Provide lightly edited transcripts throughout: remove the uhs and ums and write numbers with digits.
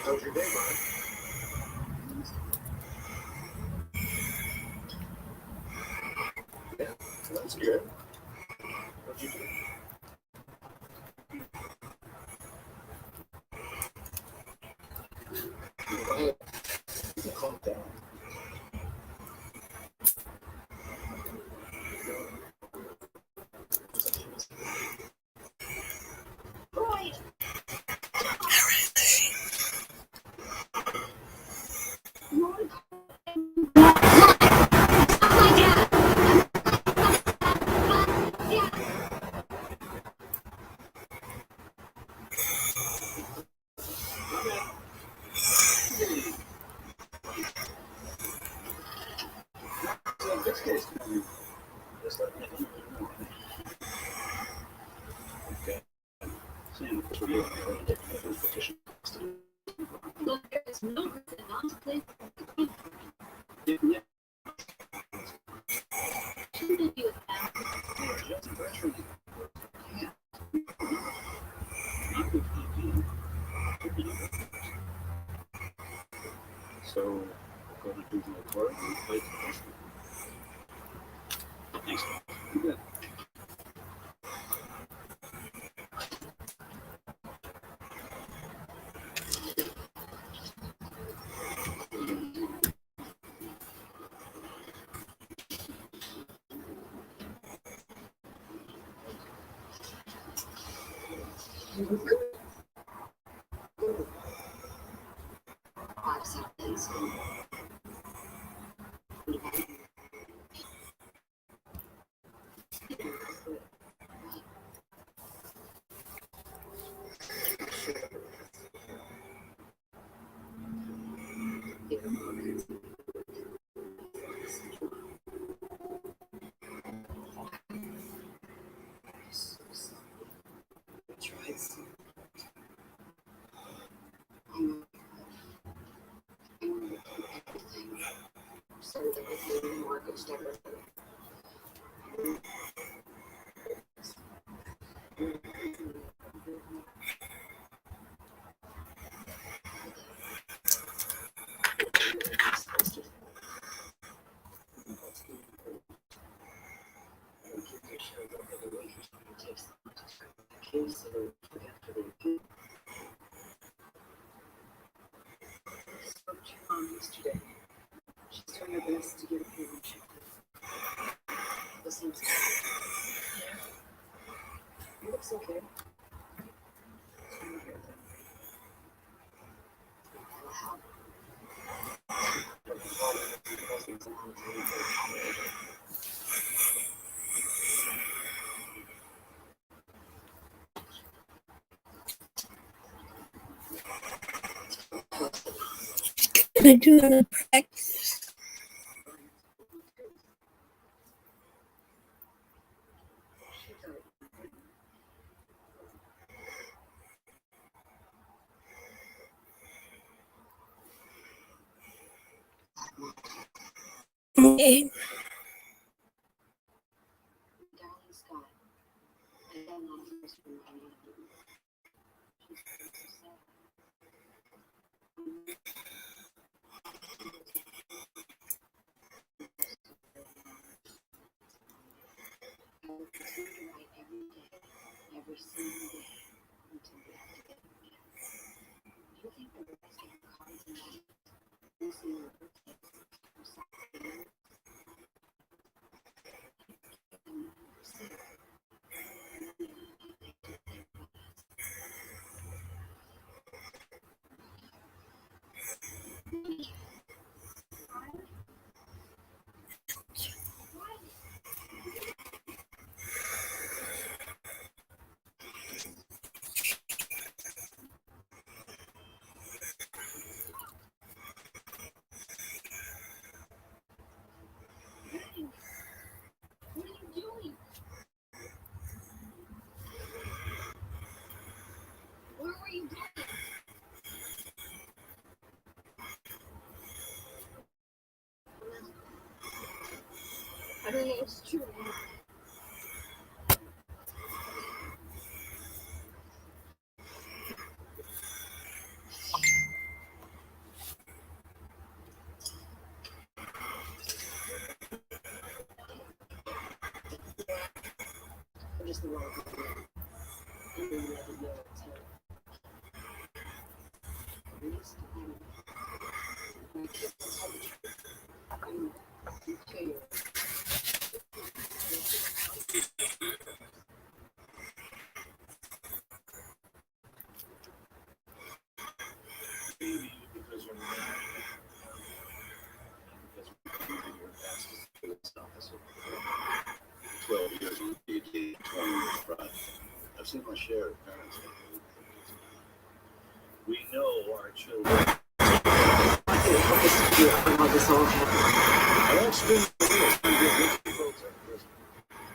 How's your day, Mark? Yeah, that's good. What'd you do? Oh, calm down. So in this case, you just let me know. Okay. So you put your petition. Look, there is no reason not to play. Yeah. Shouldn't you have Just pressure. Yeah. Not with EP. So go to do the work and play the pressure. Thanks. You good. five seconds? So that we can mortgage everything. Spoke to your mom yesterday. She's doing her best to get a payment check. Listen to It looks okay. I do want to practice. Okay. Darling Scott. I don't know if this will be I will continue to write every day, every single day, until we have to get it again. Do you think the rest of the cards in life will see your birthday or something? I mean, it's true. I'm just the wrong people. And then you have to yell at Terry. At least my kids will tell the truth. I'm to you. Maybe because you're mad. Because you're past the police officer. 12 years on PhD, 20 years private. I've seen my share of parents. We know our children. I won't spend the years to get rich folks at prison.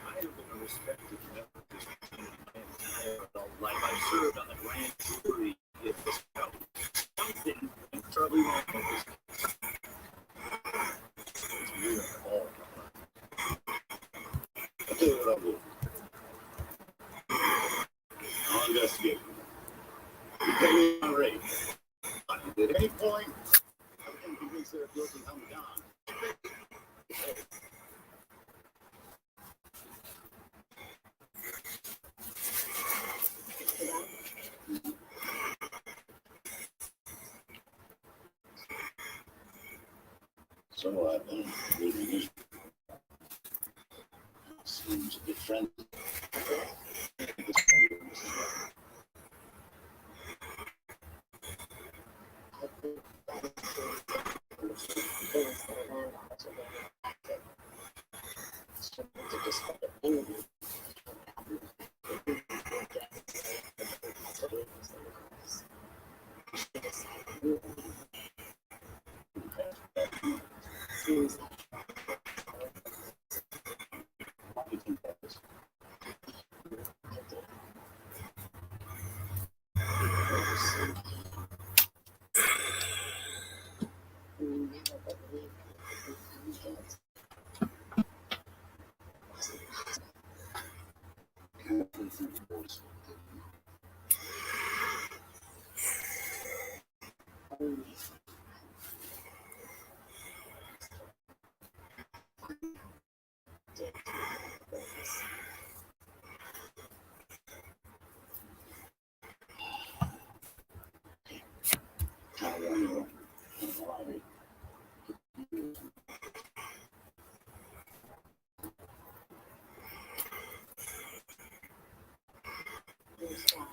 I have been a respected member of this community my entire adult life. I served on the grand jury in this county. Something incredibly wrong with this case. It's weird all my life. I'll tell you what I'll do. I'll investigate. You pay me my rate. At any point, I become convinced they're guilty, I'm gone. So I've been reading news. Seems a good friend. Seems What do you think that is? we never believed we found guilt. Wasn't possible. Captain's enforcement. Only did this. How long ago? Why? There's that.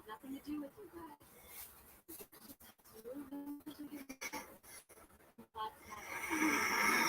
Nothing to do with you guys. That's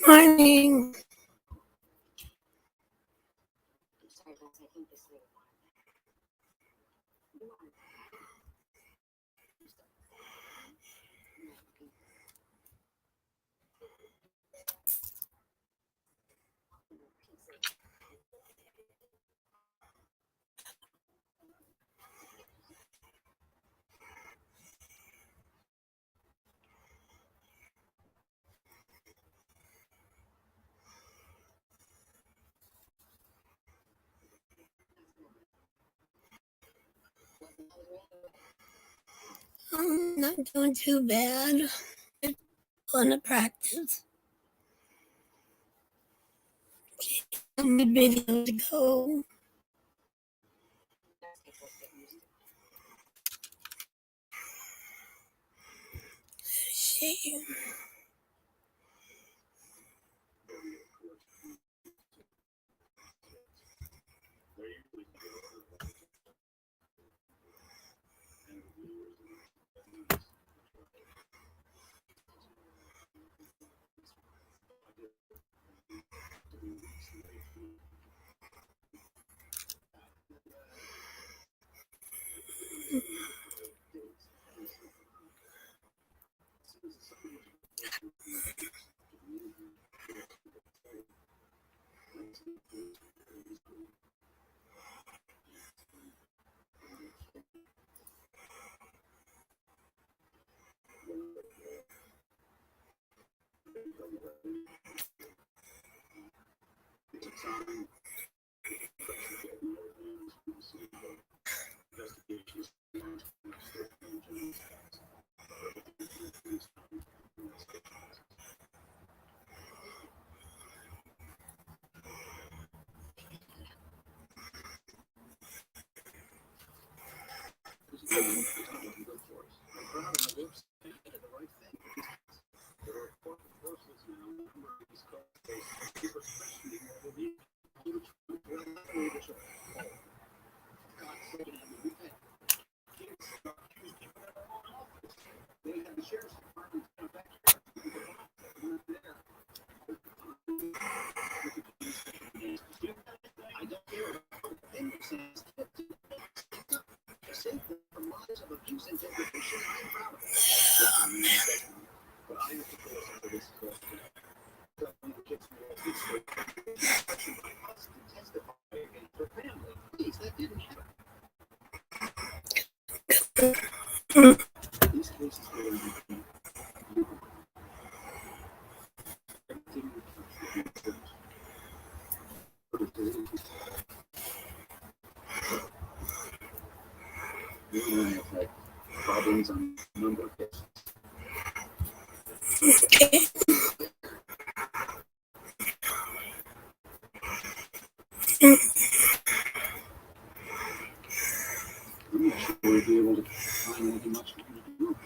Morning. Sorry, guys, I think this little one. I'm not doing too bad. Just going to practice. How many videos to go? See. Problems on a number of cases. Okay. I'm not sure we'll be able to find anything much more to do.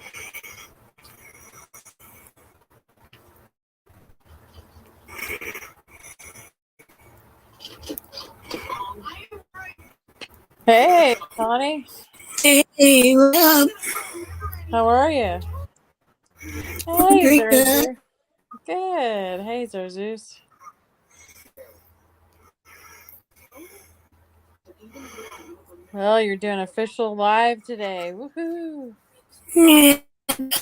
Hey, Connie. Hey, what up? How are you? Pretty Hey, good. Zerzu. Good. Hey, Zerzus. Well, you're doing official live today. Woohoo! Yeah,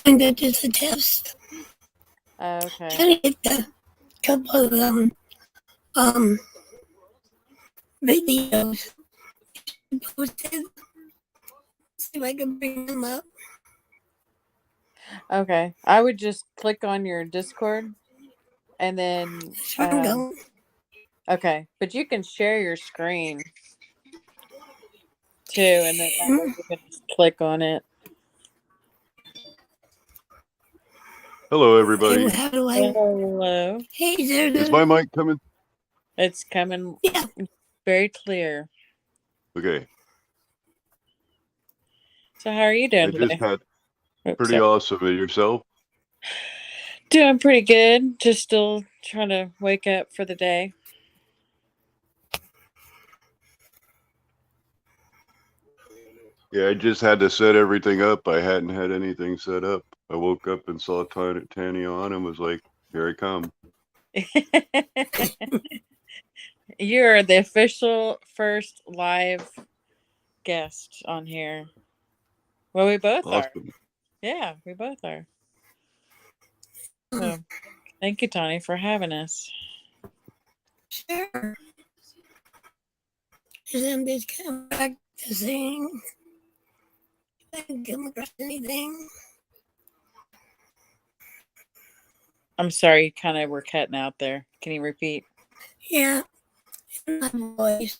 kind of just a test. Okay. Trying to get a couple of videos posted. See if I can bring them up. Okay. I would just click on your Discord and then Sure, I'm going. okay, but you can share your screen too, and then that way you can just click on it. Hello, everybody. How do I? Hello. Hey, there. Is my mic coming? It's coming Yeah. very clear. Okay. So how are you doing I today? just had Oops, pretty sorry. awesome. And yourself? Doing pretty good. Just still trying to wake up for the day. Yeah, I just had to set everything up. I hadn't had anything set up. I woke up and saw Tanny on and was like, here I come. You're the official first live guest on here. Well, we both are. Awesome. Yeah, we both are. So, thank you, Tawny, for having us. Sure. Because I'm just kind of practicing. If I can come across anything. I'm sorry, you kind of were cutting out there. Can you repeat? Yeah, in my voice.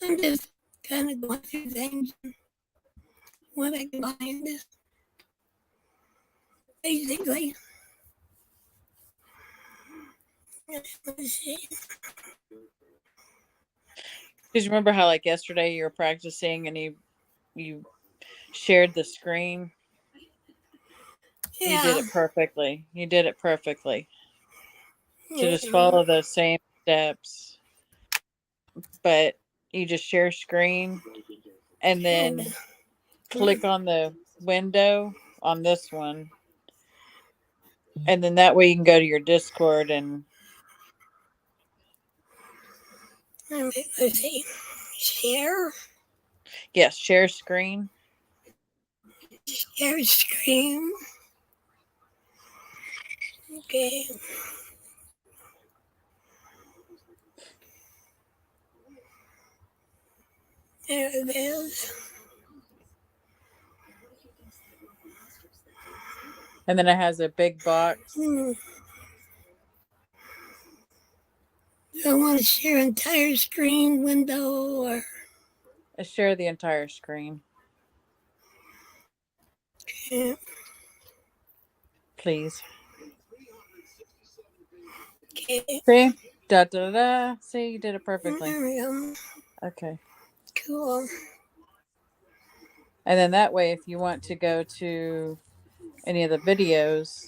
I'm just kind of going through things. What I can find is basically. Let's see. Because you remember how, like, yesterday you were practicing and you shared the screen? Yeah. You did it perfectly. You did it perfectly. So Yeah. just follow those same steps, but you just share screen and then click on the window on this one, and then that way you can go to your Discord and Let's see. Share. yes, share screen. Share screen. Okay. There it is. And then it has a big box. Do I want to share entire screen window or? Share the entire screen, Okay. please. Okay. See? Da da da. See, you did it perfectly. There we go. Okay. Cool. And then that way, if you want to go to any of the videos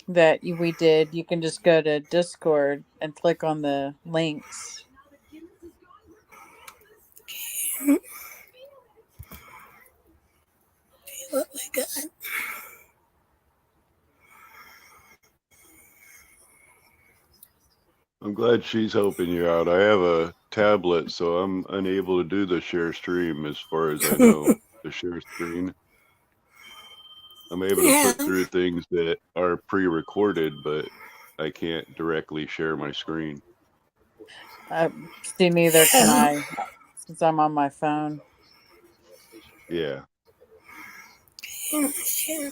that we did, you can just go to Discord and click on the links. Okay. What we got? I'm glad she's helping you out. I have a tablet, so I'm unable to do the share stream as far as I know. The share screen. I'm able to put through things that are pre-recorded, but I can't directly share my screen. See, neither can I, since I'm on my phone. Yeah. See,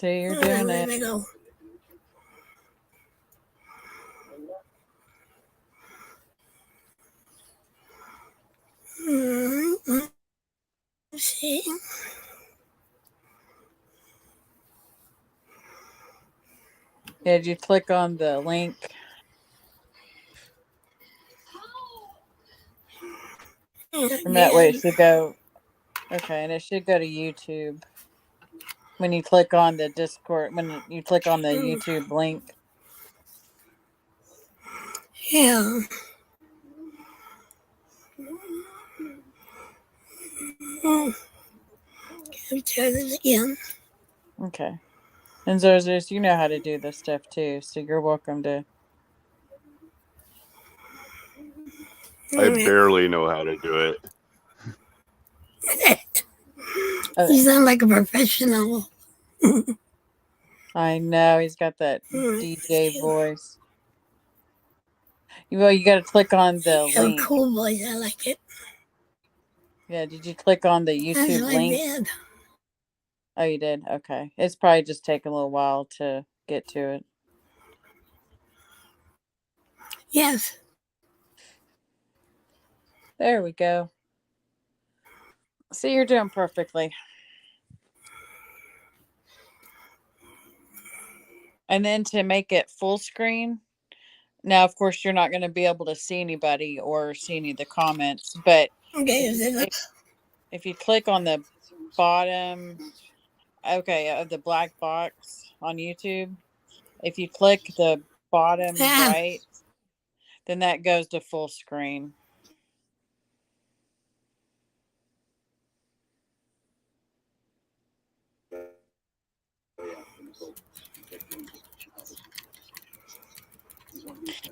you're doing There we it. go. Let's see. Yeah, did you click on the link? And that way it should go. Okay, and it should go to YouTube. When you click on the Discord, when you click on the YouTube link. Yeah. Can we try this again? Okay. And Zozos, you know how to do this stuff too, so you're welcome to. I barely know how to do it. You sound like a professional. I know he's got that Mm, DJ voice. Well, you got to click on the You have a link. cool voice. I like it. Yeah, did you click on the That's YouTube what I link? did. Oh, you did? Okay. It's probably just taking a little while to get to it. Yes. There we go. See, you're doing perfectly. And then to make it full screen. Now, of course, you're not going to be able to see anybody or see any of the comments, but Okay. Is it if you click on the bottom, of the black box on YouTube, if you click the bottom right, then that goes to full screen.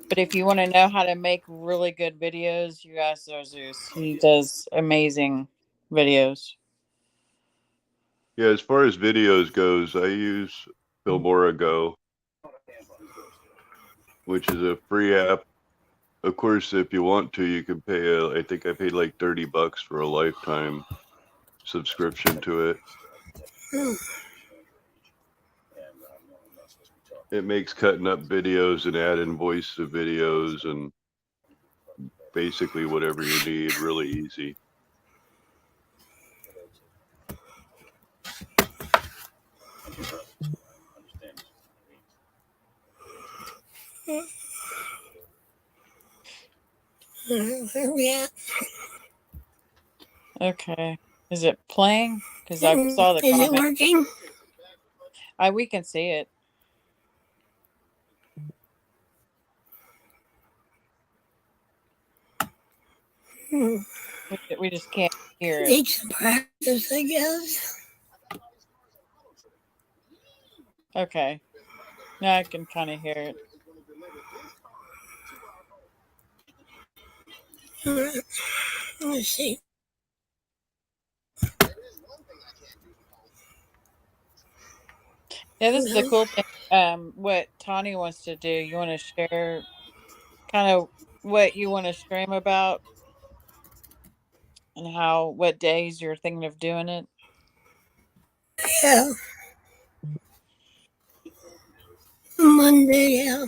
But if you want to know how to make really good videos, you ask Zeus. He does amazing videos. Yeah, as far as videos goes, I use Filmora Go, which is a free app. Of course, if you want to, you can pay. I think I paid like $30 for a lifetime subscription to it. It makes cutting up videos and adding voice to videos and basically whatever you need really easy. where we at? Okay. Is it playing? Because I saw the Is it comment. working? We can see it. We just can't hear it. Need some practice, I guess. Okay. Now I can kind of hear it. Let's see. Yeah, this is the cool thing. What Tani wants to do. You want to share kind of what you want to stream about and what days you're thinking of doing it? Yeah. Monday, yeah.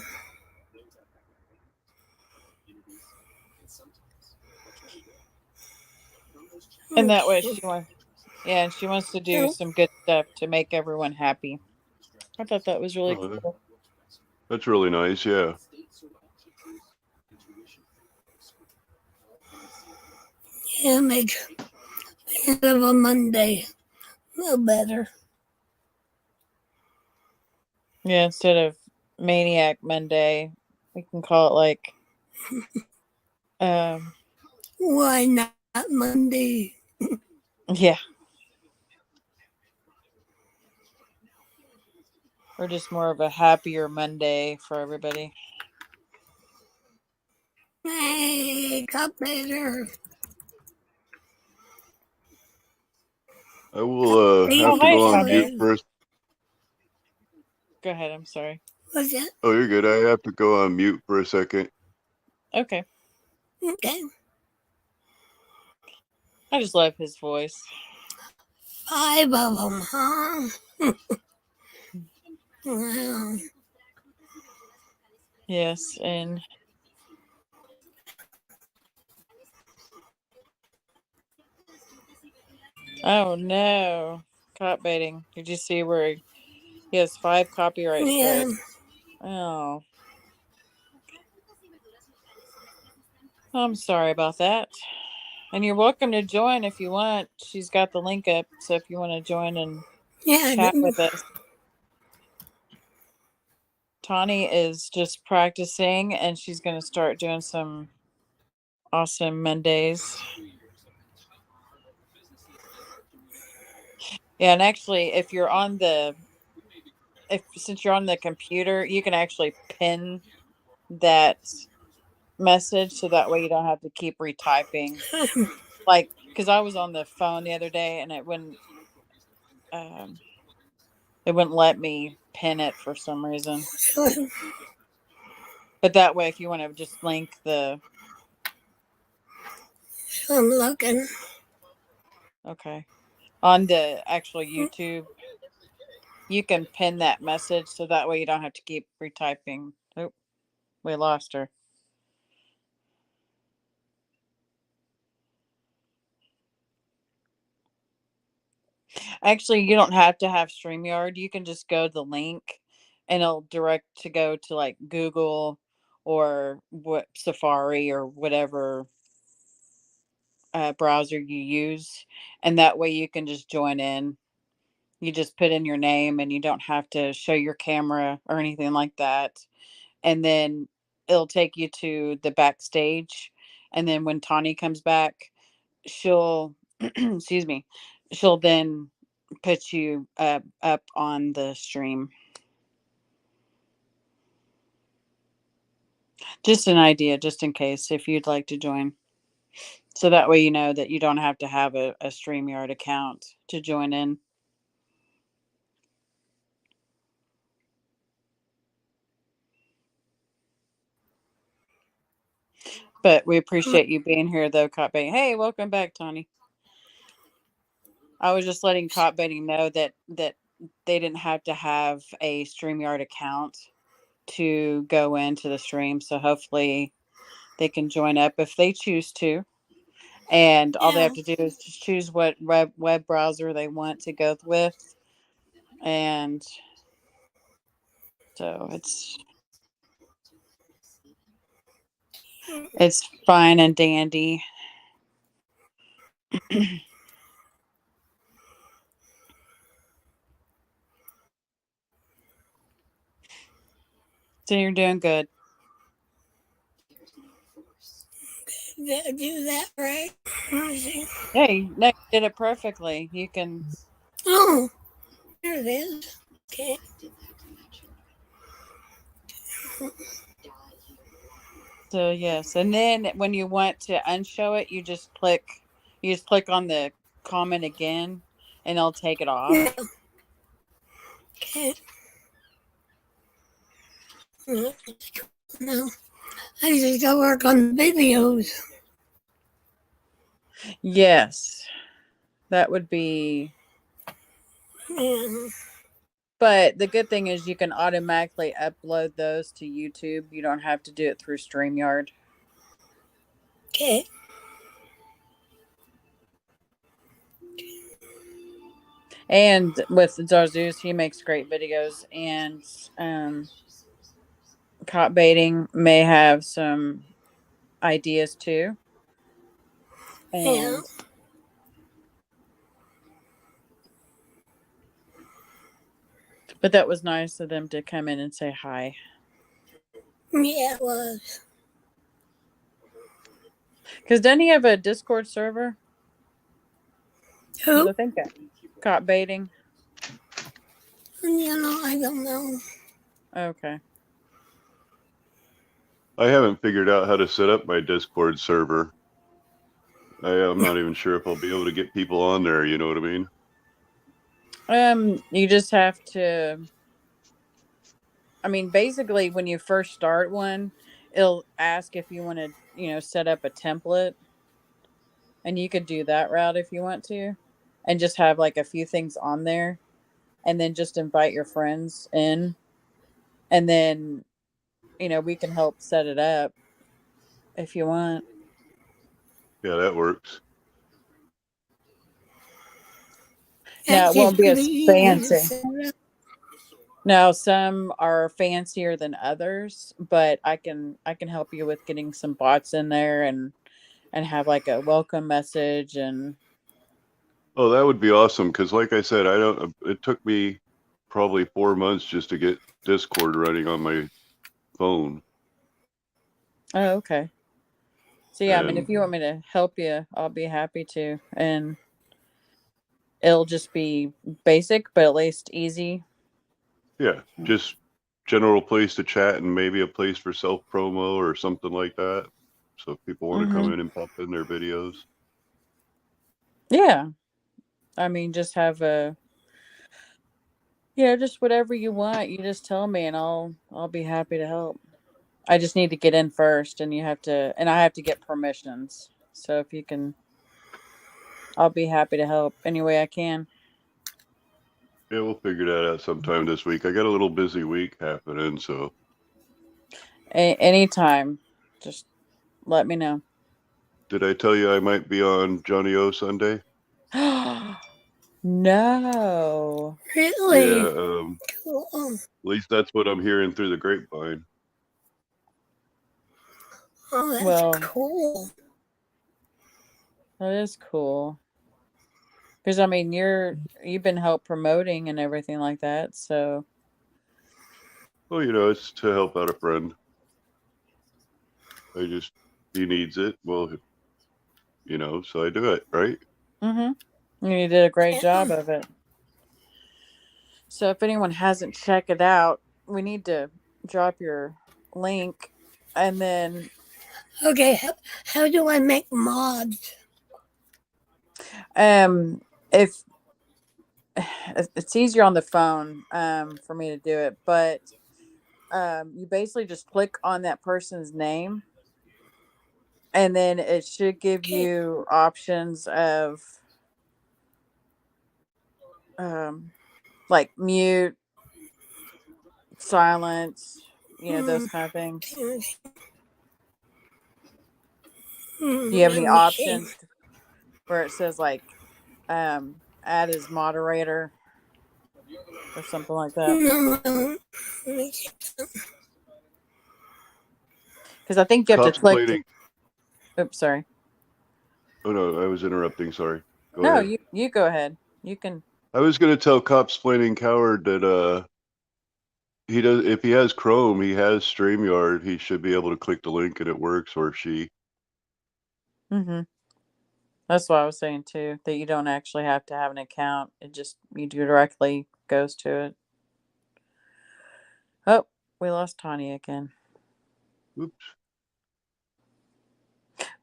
And that way she wants, and she wants to do some good stuff to make everyone happy. I thought that was really cool. That's really nice, yeah. Yeah, make end of a Monday a little better. Yeah, instead of Maniac Monday, we can call it like Why not Monday? yeah. Or just more of a happier Monday for everybody. Hey, got better. I will have to go on mute first. Go ahead, I'm sorry. What's that? Oh, you're good. I have to go on mute for a second. Okay. Okay. I just love his voice. 5 of them, huh? Wow. Yes, and oh no, cop baiting. Did you see where he has 5 copyright strikes? Oh, I'm sorry about that. And you're welcome to join if you want. She's got the link up, so if you want to join and chat with us. Tani is just practicing, and she's going to start doing some awesome Mondays. Yeah, and actually, since you're on the computer, you can actually pin that message so that way you don't have to keep retyping. Like, because I was on the phone the other day and um, it wouldn't let me pin it for some reason. But that way, if you want to just link the, I'm looking. okay, on the actual YouTube, you can pin that message so that way you don't have to keep retyping. Oh, we lost her. Actually, you don't have to have StreamYard. You can just go to the link and it'll direct to go to like Google or what Safari or whatever browser you use. And that way you can just join in. You just put in your name and you don't have to show your camera or anything like that. And then it'll take you to the backstage. And then when Tawny comes back, she'll, excuse me, she'll then put you up on the stream. Just an idea, just in case, if you'd like to join. So that way you know that you don't have to have a StreamYard account to join in. But we appreciate you being here, though, Cop Baiting. Hey, welcome back, Tawny. I was just letting Cop Baiting know that they didn't have to have a StreamYard account to go into the stream. So hopefully they can join up if they choose to. And all they have to do is just choose what web browser they want to go with. And so it's fine and dandy. So you're doing good. Did I do that right? Hey, no, you did it perfectly. You can. Oh, there it is. Okay. So yes, and then when you want to unshow it, you just click on the comment again, and it'll take it off. Yeah. Okay. No, I just go work on the videos. Yes, that would be. Yeah. But the good thing is you can automatically upload those to YouTube. You don't have to do it through StreamYard. Okay. And with Zarzouz, he makes great videos, and Cop Baiting may have some ideas too. And Yeah. but that was nice of them to come in and say hi. Yeah, it was. Because doesn't he have a Discord server? Who? I think Cop Baiting. I don't know. Okay. I haven't figured out how to set up my Discord server. I'm not even sure if I'll be able to get people on there. You know what I mean? You just have to. I mean, basically, when you first start one, it'll ask if you want to, set up a template, and you could do that route if you want to, and just have like a few things on there, and then just invite your friends in, and then, we can help set it up if you want. Yeah, that works. Now, it won't be as fancy. No, some are fancier than others, but I can help you with getting some bots in there and have like a welcome message and. Oh, that would be awesome. Because like I said, it took me probably 4 months just to get Discord running on my phone. Oh, okay. So yeah, I mean, if you want me to help you, I'll be happy to, and it'll just be basic, but at least easy. Yeah, just general place to chat and maybe a place for self promo or something like that. So if people want to come in and pop in their videos. Yeah. I mean, just have a, just whatever you want. You just tell me and I'll be happy to help. I just need to get in first and I have to get permissions. So if you can, I'll be happy to help any way I can. Yeah, we'll figure that out sometime this week. I got a little busy week happening, so Anytime. Just let me know. did I tell you I might be on Johnny O Sunday? No. Really? Yeah, Cool. at least that's what I'm hearing through the grapevine. Oh, that's Well, cool. that is cool. Because I mean, you've been help promoting and everything like that, so Well, it's to help out a friend. He needs it. Well, so I do it, right? you did a great Yeah. job of it. So if anyone hasn't checked it out, we need to drop your link, and then Okay, how do I make mods? if it's easier on the phone for me to do it, but you basically just click on that person's name, and then it should give Okay. you options of like mute, silence, those kind of things. Do you have any options where it says like add as moderator or something like that? No. Because I think you have to click. Oops, sorry. Oh no, I was interrupting. Sorry. Go No, ahead. you go ahead. You can. I was going to tell Copsplaining Coward that he does. If he has Chrome, he has StreamYard. He should be able to click the link and it works, or she. That's what I was saying too. That you don't actually have to have an account. You directly goes to it. Oh, we lost Tanya again. Oops.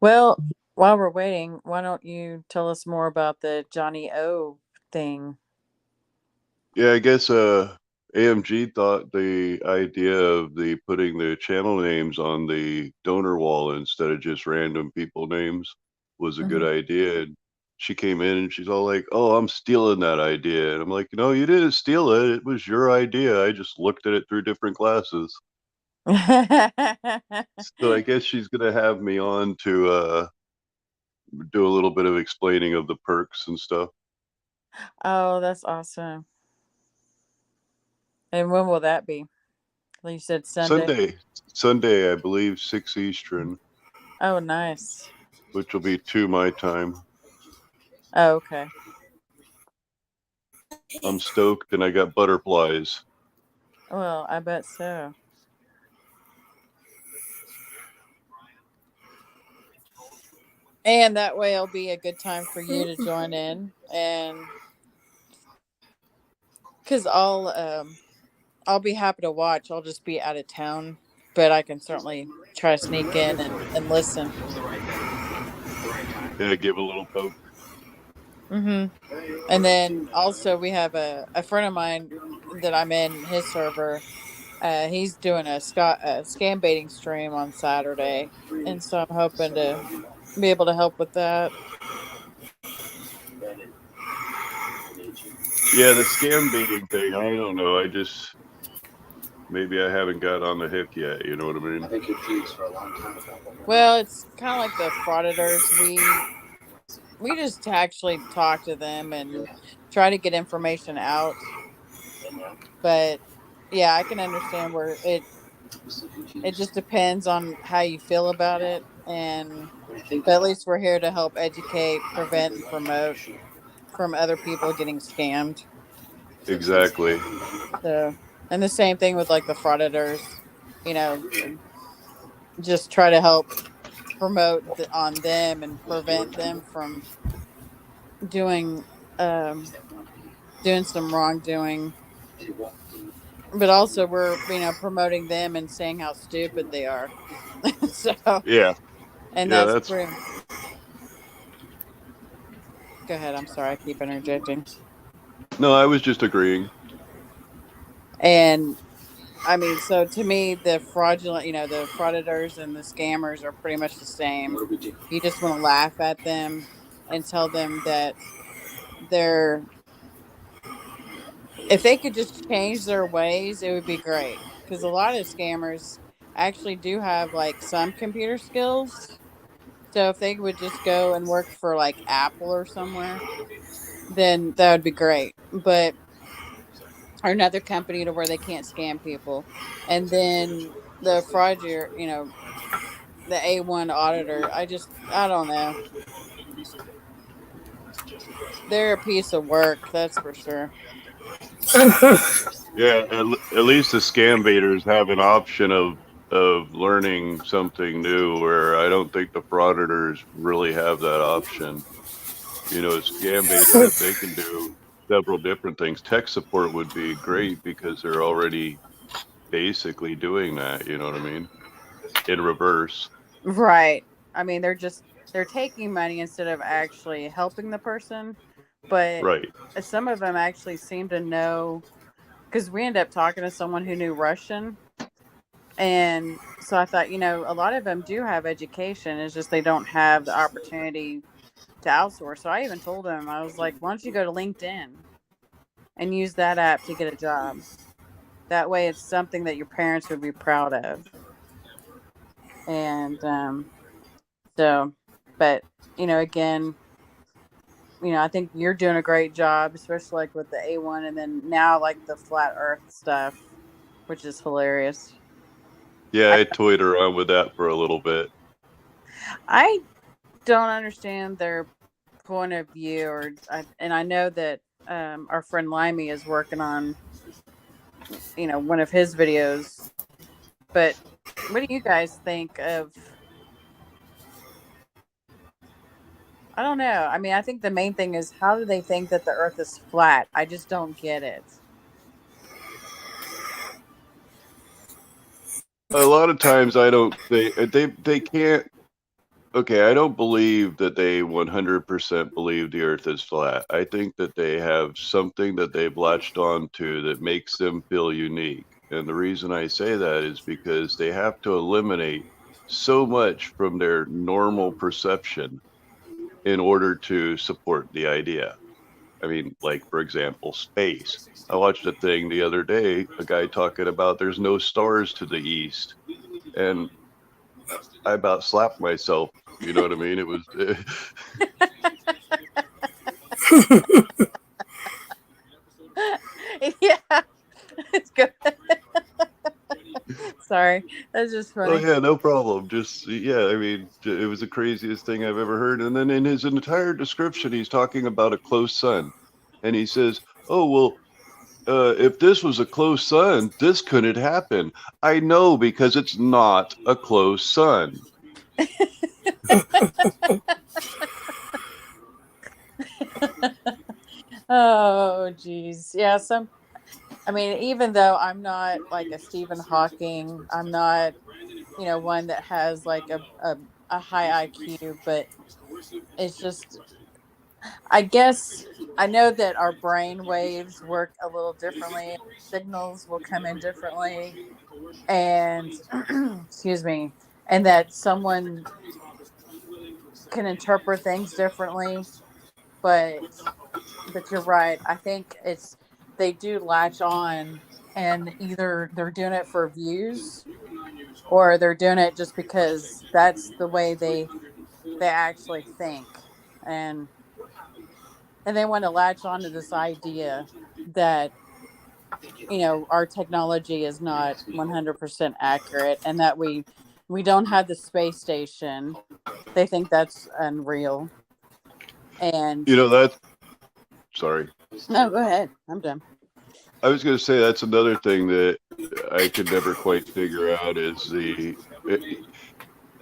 Well, while we're waiting, why don't you tell us more about the Johnny O thing? Yeah, I guess AMG thought the idea of putting the channel names on the donor wall instead of just random people names was a good idea. And she came in and she's all like, "Oh, I'm stealing that idea." And I'm like, "No, you didn't steal it. It was your idea. I just looked at it through different glasses." So I guess she's gonna have me on to do a little bit of explaining of the perks and stuff. Oh, that's awesome. And when will that be? You said Sunday. Sunday, I believe 6 Eastern, Oh, nice. which will be 2 my time. Oh, okay. I'm stoked and I got butterflies. Well, I bet so. And that way it'll be a good time for you to join in, and because I'll be happy to watch. I'll just be out of town, but I can certainly try to sneak in and listen. Yeah, give a little poke. And then also we have a friend of mine that I'm in his server. He's doing a scam baiting stream on Saturday, and so I'm hoping to be able to help with that. Yeah, the scam baiting thing, I don't know. Maybe I haven't got on the hook yet, you know what I mean? I've been confused for a long time. Well, it's kind of like the frauditors. We just actually talk to them and try to get information out. But yeah, I can understand where it just depends on how you feel about it. But at least we're here to help educate, prevent, and promote from other people getting scammed. Exactly. So, and the same thing with like the frauditors, just try to help promote on them and prevent them from doing some wrongdoing. but also we're promoting them and saying how stupid they are. So, Yeah, and yeah, that's that's true. Go ahead. I'm sorry. I keep interjecting. no. I was just agreeing. And I mean, so to me, the fraudulent, the frauditors and the scammers are pretty much the same. You just want to laugh at them and tell them that they're, if they could just change their ways, it would be great. Because a lot of scammers actually do have like some computer skills. So if they would just go and work for like Apple or somewhere, then that would be great. But or another company to where they can't scam people. And then the fraudulent, the A1 auditor, I don't know. They're a piece of work, that's for sure. Yeah, at least the scam baiters have an option of learning something new, where I don't think the frauditors really have that option. You know, a scam baiter, they can do several different things. Tech support would be great because they're already basically doing that. You know what I mean? In reverse. Right. I mean, they're taking money instead of actually helping the person. But Right. some of them actually seem to know, because we ended up talking to someone who knew Russian. And so I thought, a lot of them do have education. It's just they don't have the opportunity to outsource. So I even told him, I was like, why don't you go to LinkedIn and use that app to get a job? That way it's something that your parents would be proud of. And so, but, again, I think you're doing a great job, especially like with the A1 and then now like the flat earth stuff, which is hilarious. Yeah, I, I toyed around with that for a little bit. I don't understand their point of view, and I know that our friend Limey is working on one of his videos, but what do you guys think of, I don't know. I mean, I think the main thing is, how do they think that the earth is flat? I just don't get it. A lot of times I don't they can't. Okay, I don't believe that they 100% believe the earth is flat. I think that they have something that they've latched on to that makes them feel unique. And the reason I say that is because they have to eliminate so much from their normal perception in order to support the idea. I mean, like, for example, space. I watched a thing the other day, a guy talking about there's no stars to the east. And I about slapped myself. You know what I mean? It was. Yeah, it's good. Sorry, that's just Oh funny. yeah, no problem. Just yeah, I mean, it was the craziest thing I've ever heard. And then in his entire description, he's talking about a close sun, and he says, "Oh well, if this was a close sun, this couldn't happen." I know because it's not a close sun. Oh, geez. Yeah, I mean, even though I'm not like a Stephen Hawking, I'm not, one that has like a high IQ, but it's just, I guess I know that our brain waves work a little differently. Signals will come in differently. And, excuse me, and that someone can interpret things differently. But you're right. I think they do latch on, and either they're doing it for views or they're doing it just because that's the way they actually think, and they want to latch on to this idea that our technology is not 100% accurate, and that we don't have the space station. They think that's unreal. And You know that. Sorry. no, go ahead. I'm done. I was going to say that's another thing that I could never quite figure out is the.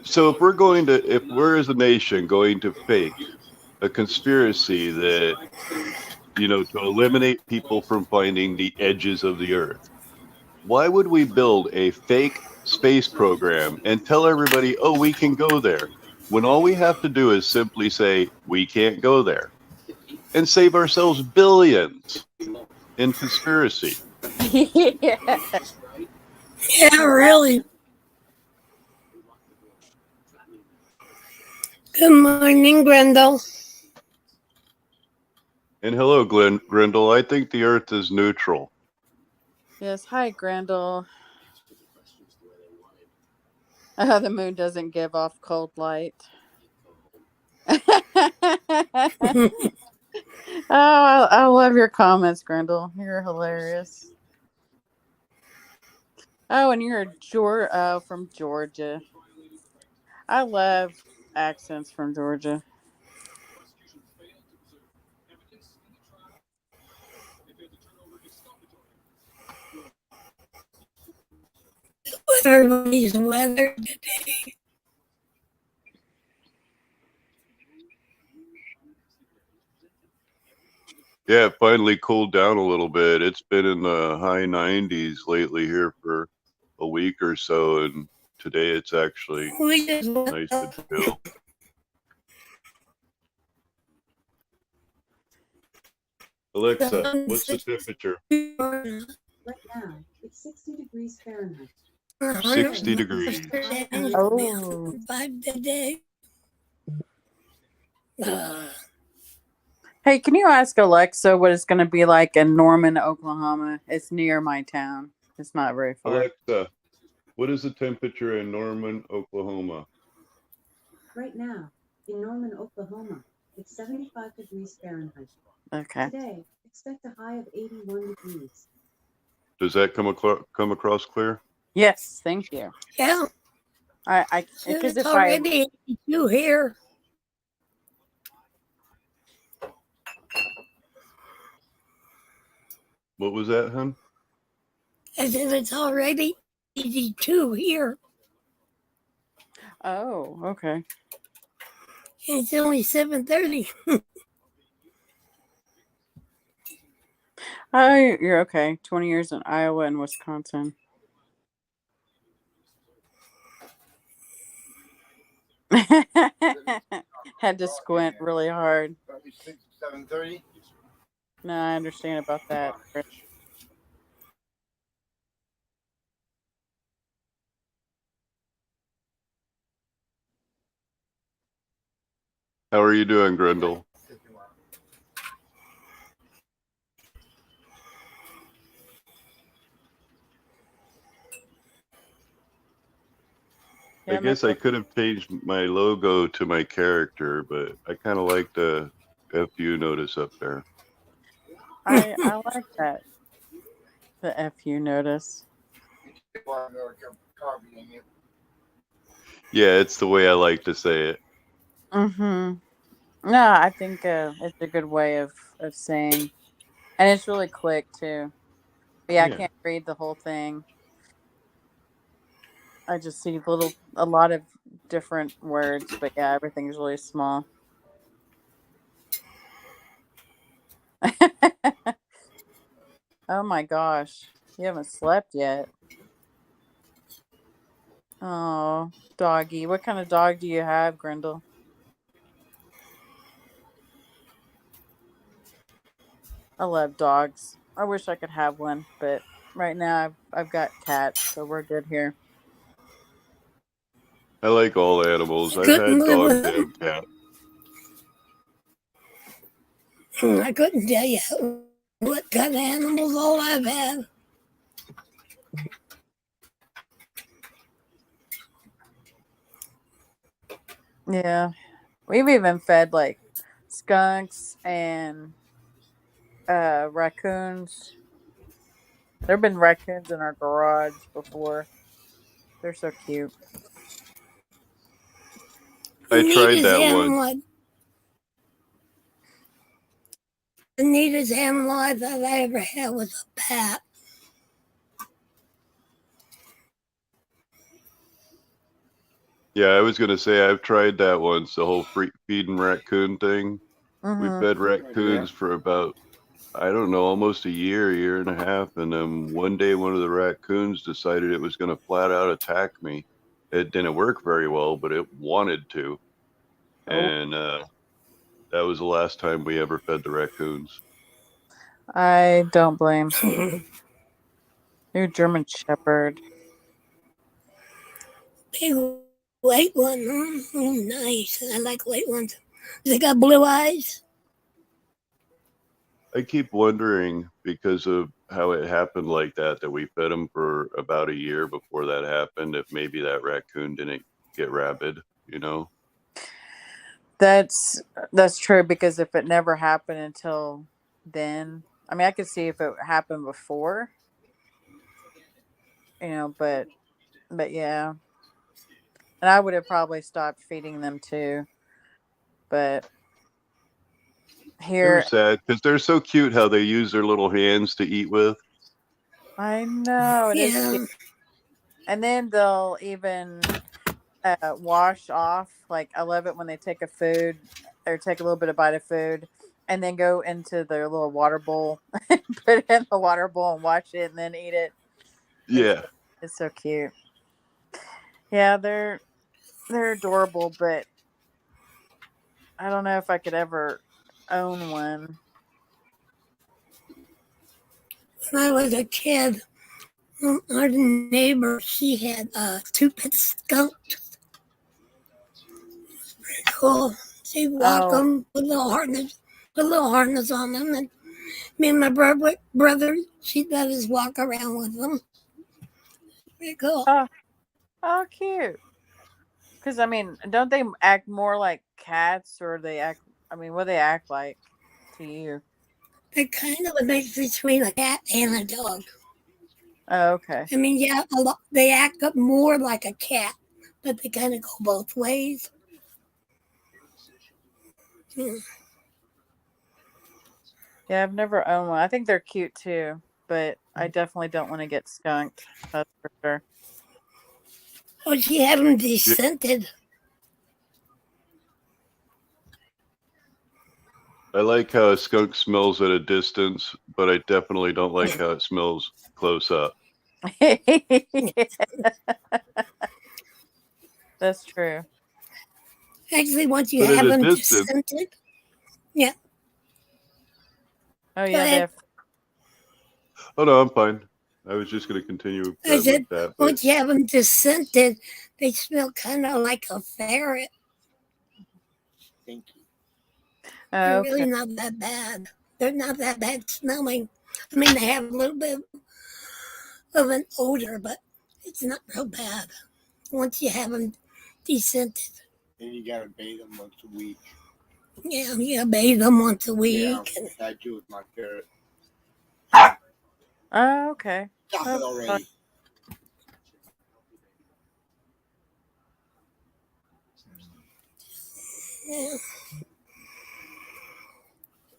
So if we're as a nation going to fake a conspiracy that, to eliminate people from finding the edges of the earth, Why would we build a fake space program and tell everybody, oh, we can go there, when all we have to do is simply say, we can't go there, and save ourselves billions in conspiracy? Yeah. Yeah, really. Good morning, Grendel. And hello, Grindel. I think the Earth is neutral. Yes. Hi, Grendel. The moon doesn't give off cold light. Oh, I love your comments, Grendel. You're hilarious. Oh, and you're from Georgia. I love accents from Georgia. With everybody's weather today. Yeah, it finally cooled down a little bit. It's been in the high 90s lately here for a week or so, and today it's actually We just nice and chill. Alexa, what's the temperature? Right now, it's 60 degrees Fahrenheit. 60 degrees. Oh. 5 today. Hey, can you ask Alexa what it's going to be like in Norman, Oklahoma? It's near my town. It's not very far. Alexa, what is the temperature in Norman, Oklahoma? Right now, in Norman, Oklahoma, it's 75 degrees Fahrenheit. Okay. Today, expect a high of 81 degrees. Does that come across clear? Yes, thank you. Yeah, Because it's if I already 82 here. What was that, hon? I said it's already 82 here. Oh, okay. It's only 7:30. Oh, you're okay. 20 years in Iowa and Wisconsin. Had to squint really hard. 7:30. No, I understand about that. How are you doing, Grendel? I guess I could have changed my logo to my character, but I kind of like the FU notice up there. I like that. The FU notice. Yeah, it's the way I like to say it. Mm-hmm. No, I think it's a good way of saying, and it's really quick too. But yeah, I can't read the whole thing. I just see a lot of different words, but yeah, everything's really small. Oh my gosh, you haven't slept yet. Oh, doggy. What kind of dog do you have, Grendel? I love dogs. I wish I could have one, but right now I've got cats, so we're good here. I like all animals. I've Couldn't had live dogs with and cats. I couldn't tell you what kind of animals all I've had. Yeah, we've even fed like skunks and raccoons. There have been raccoons in our garage before. They're so cute. I tried that The neatest animal I thought I ever had was a bat. Yeah, I was going to say I've tried that once, the whole feeding raccoon thing. Mm-hmm. We fed raccoons for about I don't know, almost a year and a half. And then one day, one of the raccoons decided it was going to flat out attack me. It didn't work very well, but it wanted to. Oh, And that was the last time we ever fed the raccoons. I don't blame. New German Shepherd. Big white one. Oh, nice. I like white ones. They got blue eyes. I keep wondering, because of how it happened like that we fed them for about a year before that happened, if maybe that raccoon didn't get rabid, you know? That's true, because if it never happened until then, I mean, I could see if it happened before, but yeah, and I would have probably stopped feeding them too. But They were here, sad because they're so cute how they use their little hands to eat with. I know it is cute, Yeah. and then they'll even wash off. Like, I love it when they take a food or take a little bit of bite of food and then go into their little water bowl and put it in the water bowl and wash it and then eat it. It's Yeah. it's so cute. Yeah, they're adorable, but I don't know if I could ever own one. When I was a kid, our neighbor, she had two pet skunks. Pretty cool. She'd walk Oh, them, put a little harness on them, and me and my brother, she'd let us walk around with them. Pretty cool. oh, oh, cute. Because I mean, don't they act more like cats, or they act? I mean, what do they act like to you? They're kind of a mix between a cat and a dog. Oh, okay. I mean, yeah, a lot, they act up more like a cat, but they kind of go both ways. Hmm. Yeah, I've never owned one. I think they're cute too, but I definitely don't want to get skunked. That's for sure. Oh, she had them Yeah. descented. I like how a skunk smells at a distance, but I definitely don't like how it smells close up. That's true. Actually, once you But at have a them distance, descented, yeah, Oh go yeah, they ahead. have. oh no, I'm fine. I was just going to continue I said, with that, but once you have them descented, they smell kind of like a ferret. Thank you. They're Oh, really okay. not that bad. They're not that bad smelling. I mean, they have a little bit of an odor, but it's not real bad once you have them descented. And you gotta bathe them once a week. Yeah, you bathe them once a Yeah, week. And I do with my ferret. Oh, okay. Stop Oh, it already.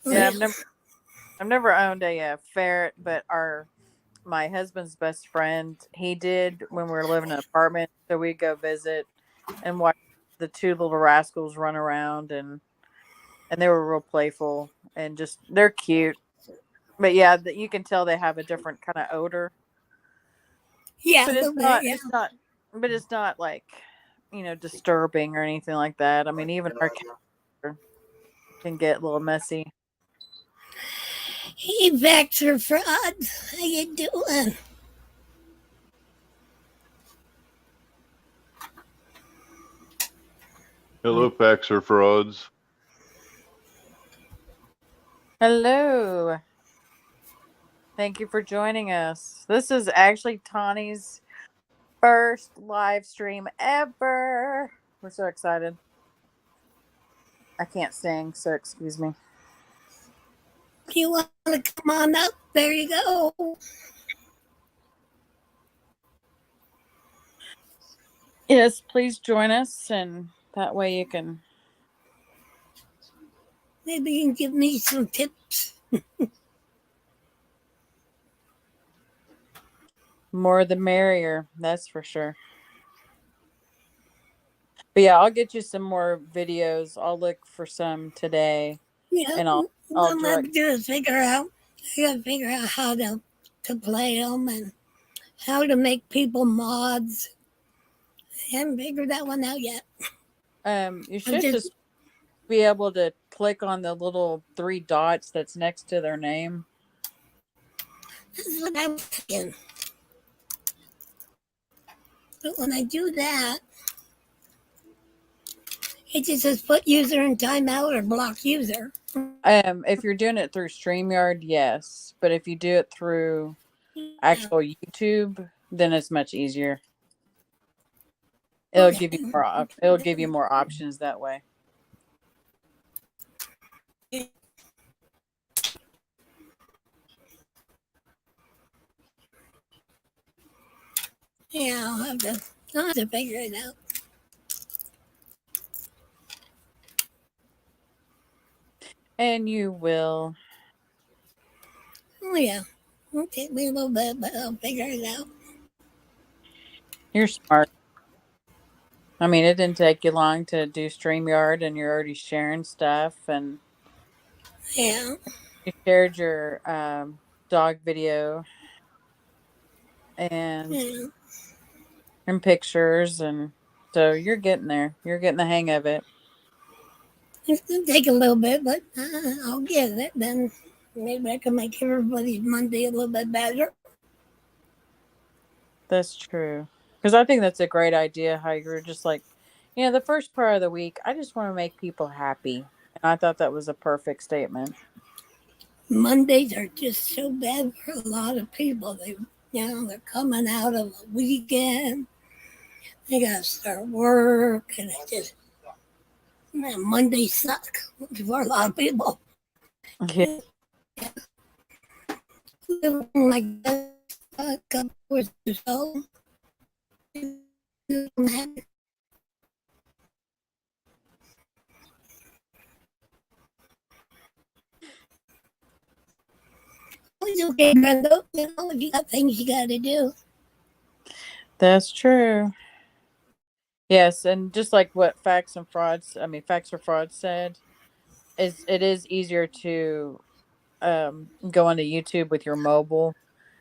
yeah, yeah, I've never owned a ferret, but my husband's best friend, he did when we were living in an apartment. So we'd go visit and watch the two little rascals run around, and they were real playful and just they're cute. But yeah, you can tell they have a different kind of odor. yeah, a But little bit. Yeah, it's not like, disturbing or anything like that. I mean, even our cat can get a little messy. hey, Vector Frauds, how you doing? hello, facts or frauds. Hello. Thank you for joining us. This is actually Tawny's first live stream ever. We're so excited. I can't sing, so excuse me. If you want to come on up, there you go. Yes, please join us, and that way you can. Maybe you can give me some tips. More the merrier, that's for sure. But yeah, I'll get you some more videos. I'll look for some today Yeah, and I'll what I'm gonna direct. do is I gotta figure out how to play them and how to make people mods. I haven't figured that one out yet. You I'm should just just be able to click on the little three dots that's next to their name. That's what I'm thinking. But when I do that, it just says put user in timeout or block user. If you're doing it through StreamYard, yes, but if you do it through Yeah. actual YouTube, then it's much easier. Okay. It'll give you more options that way. Yeah, I'll have to figure it out. And you will. Oh yeah. It'll take me a little bit, but I'll figure it out. You're smart. I mean, it didn't take you long to do StreamYard, and you're already sharing stuff, and Yeah. you shared your dog video and Yeah. pictures, and so you're getting there. You're getting the hang of it. It's gonna take a little bit, but I'll get it. Then maybe I can make everybody's Monday a little bit better. That's true. Because I think that's a great idea. How you're just like, the first part of the week, I just want to make people happy, and I thought that was a perfect statement. Mondays are just so bad for a lot of people. They're coming out of a weekend. They gotta start work, and Mondays suck for a lot of people. Yeah. Like that, a couple hours or so. It's okay, Brenda. If you got things you gotta do. That's true. Yes, and just like what Facts or Fraud said, it is easier to go onto YouTube with your mobile.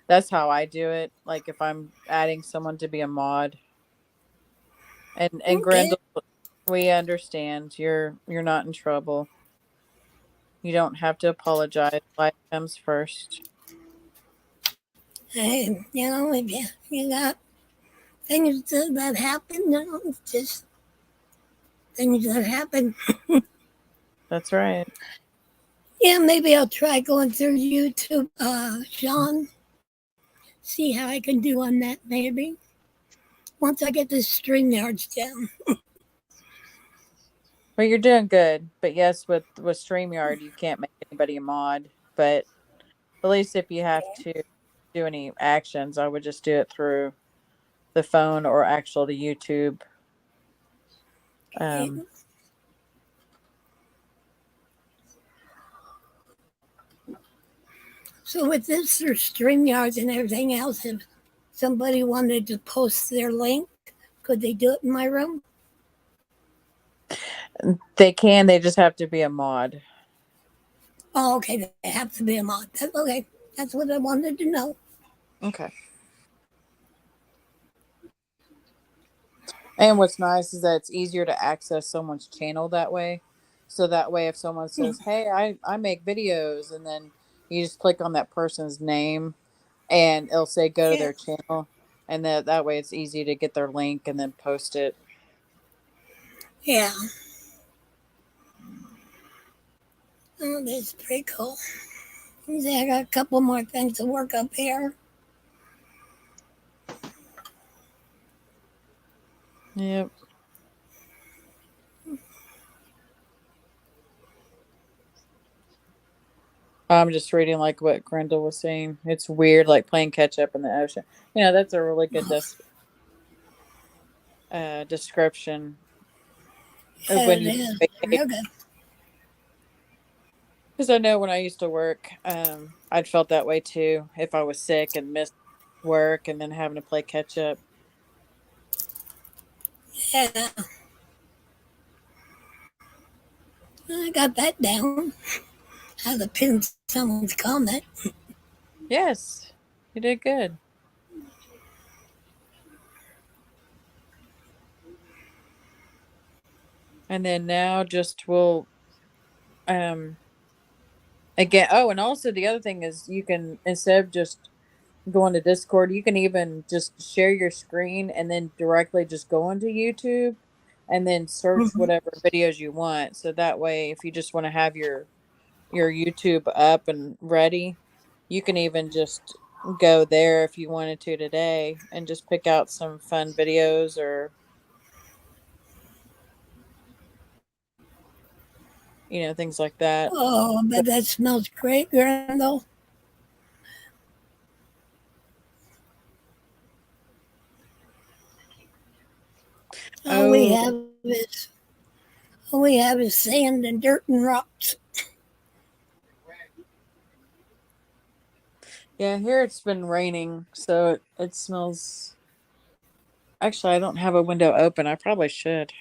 That's how I do it. Like if I'm adding someone to be a mod. And Okay. Grendel, we understand. You're not in trouble. You don't have to apologize. Life comes first. Hey, if you got things that happen, it's just things that happen. That's right. Yeah, maybe I'll try going through YouTube, Sean. See how I can do on that, maybe. Once I get the StreamYards down. Well, you're doing good. But yes, with StreamYard, you can't make anybody a mod. But at least if you have to do any actions, I would just do it through the phone or actual the YouTube. Um, So with this or StreamYards and everything else, if somebody wanted to post their link, could they do it in my room? they can. They just have to be a mod. Oh, okay. They have to be a mod. That's okay. That's what I wanted to know. Okay. And what's nice is that it's easier to access someone's channel that way. So that way, if someone says, "Hey, I make videos," and then you just click on that person's name, and it'll say go to Yeah. their channel, and that way it's easy to get their link and then post it. Yeah. Oh, that's pretty cool. See, I got a couple more things to work up here. Yep. I'm just reading like what Grendel was saying. It's weird, like playing catch up in the ocean. That's a really good description of Yeah, when it you is. vacation. Real good. Because I know when I used to work, I'd felt that way too. If I was sick and missed work and then having to play catch up. Yeah. I got that down. How to pin someone's comment. Yes, you did good. And then now just we'll um again. Oh, and also the other thing is you can, instead of just going to Discord, you can even just share your screen and then directly just go into YouTube and then search Mhm. whatever videos you want. So that way, if you just want to have your YouTube up and ready, you can even just go there if you wanted to today and just pick out some fun videos or things like that. Oh, but that smells great, Grandall. All we Oh, have is all we have is sand and dirt and rocks. yeah, here it's been raining, so it smells. Actually, I don't have a window open. I probably should.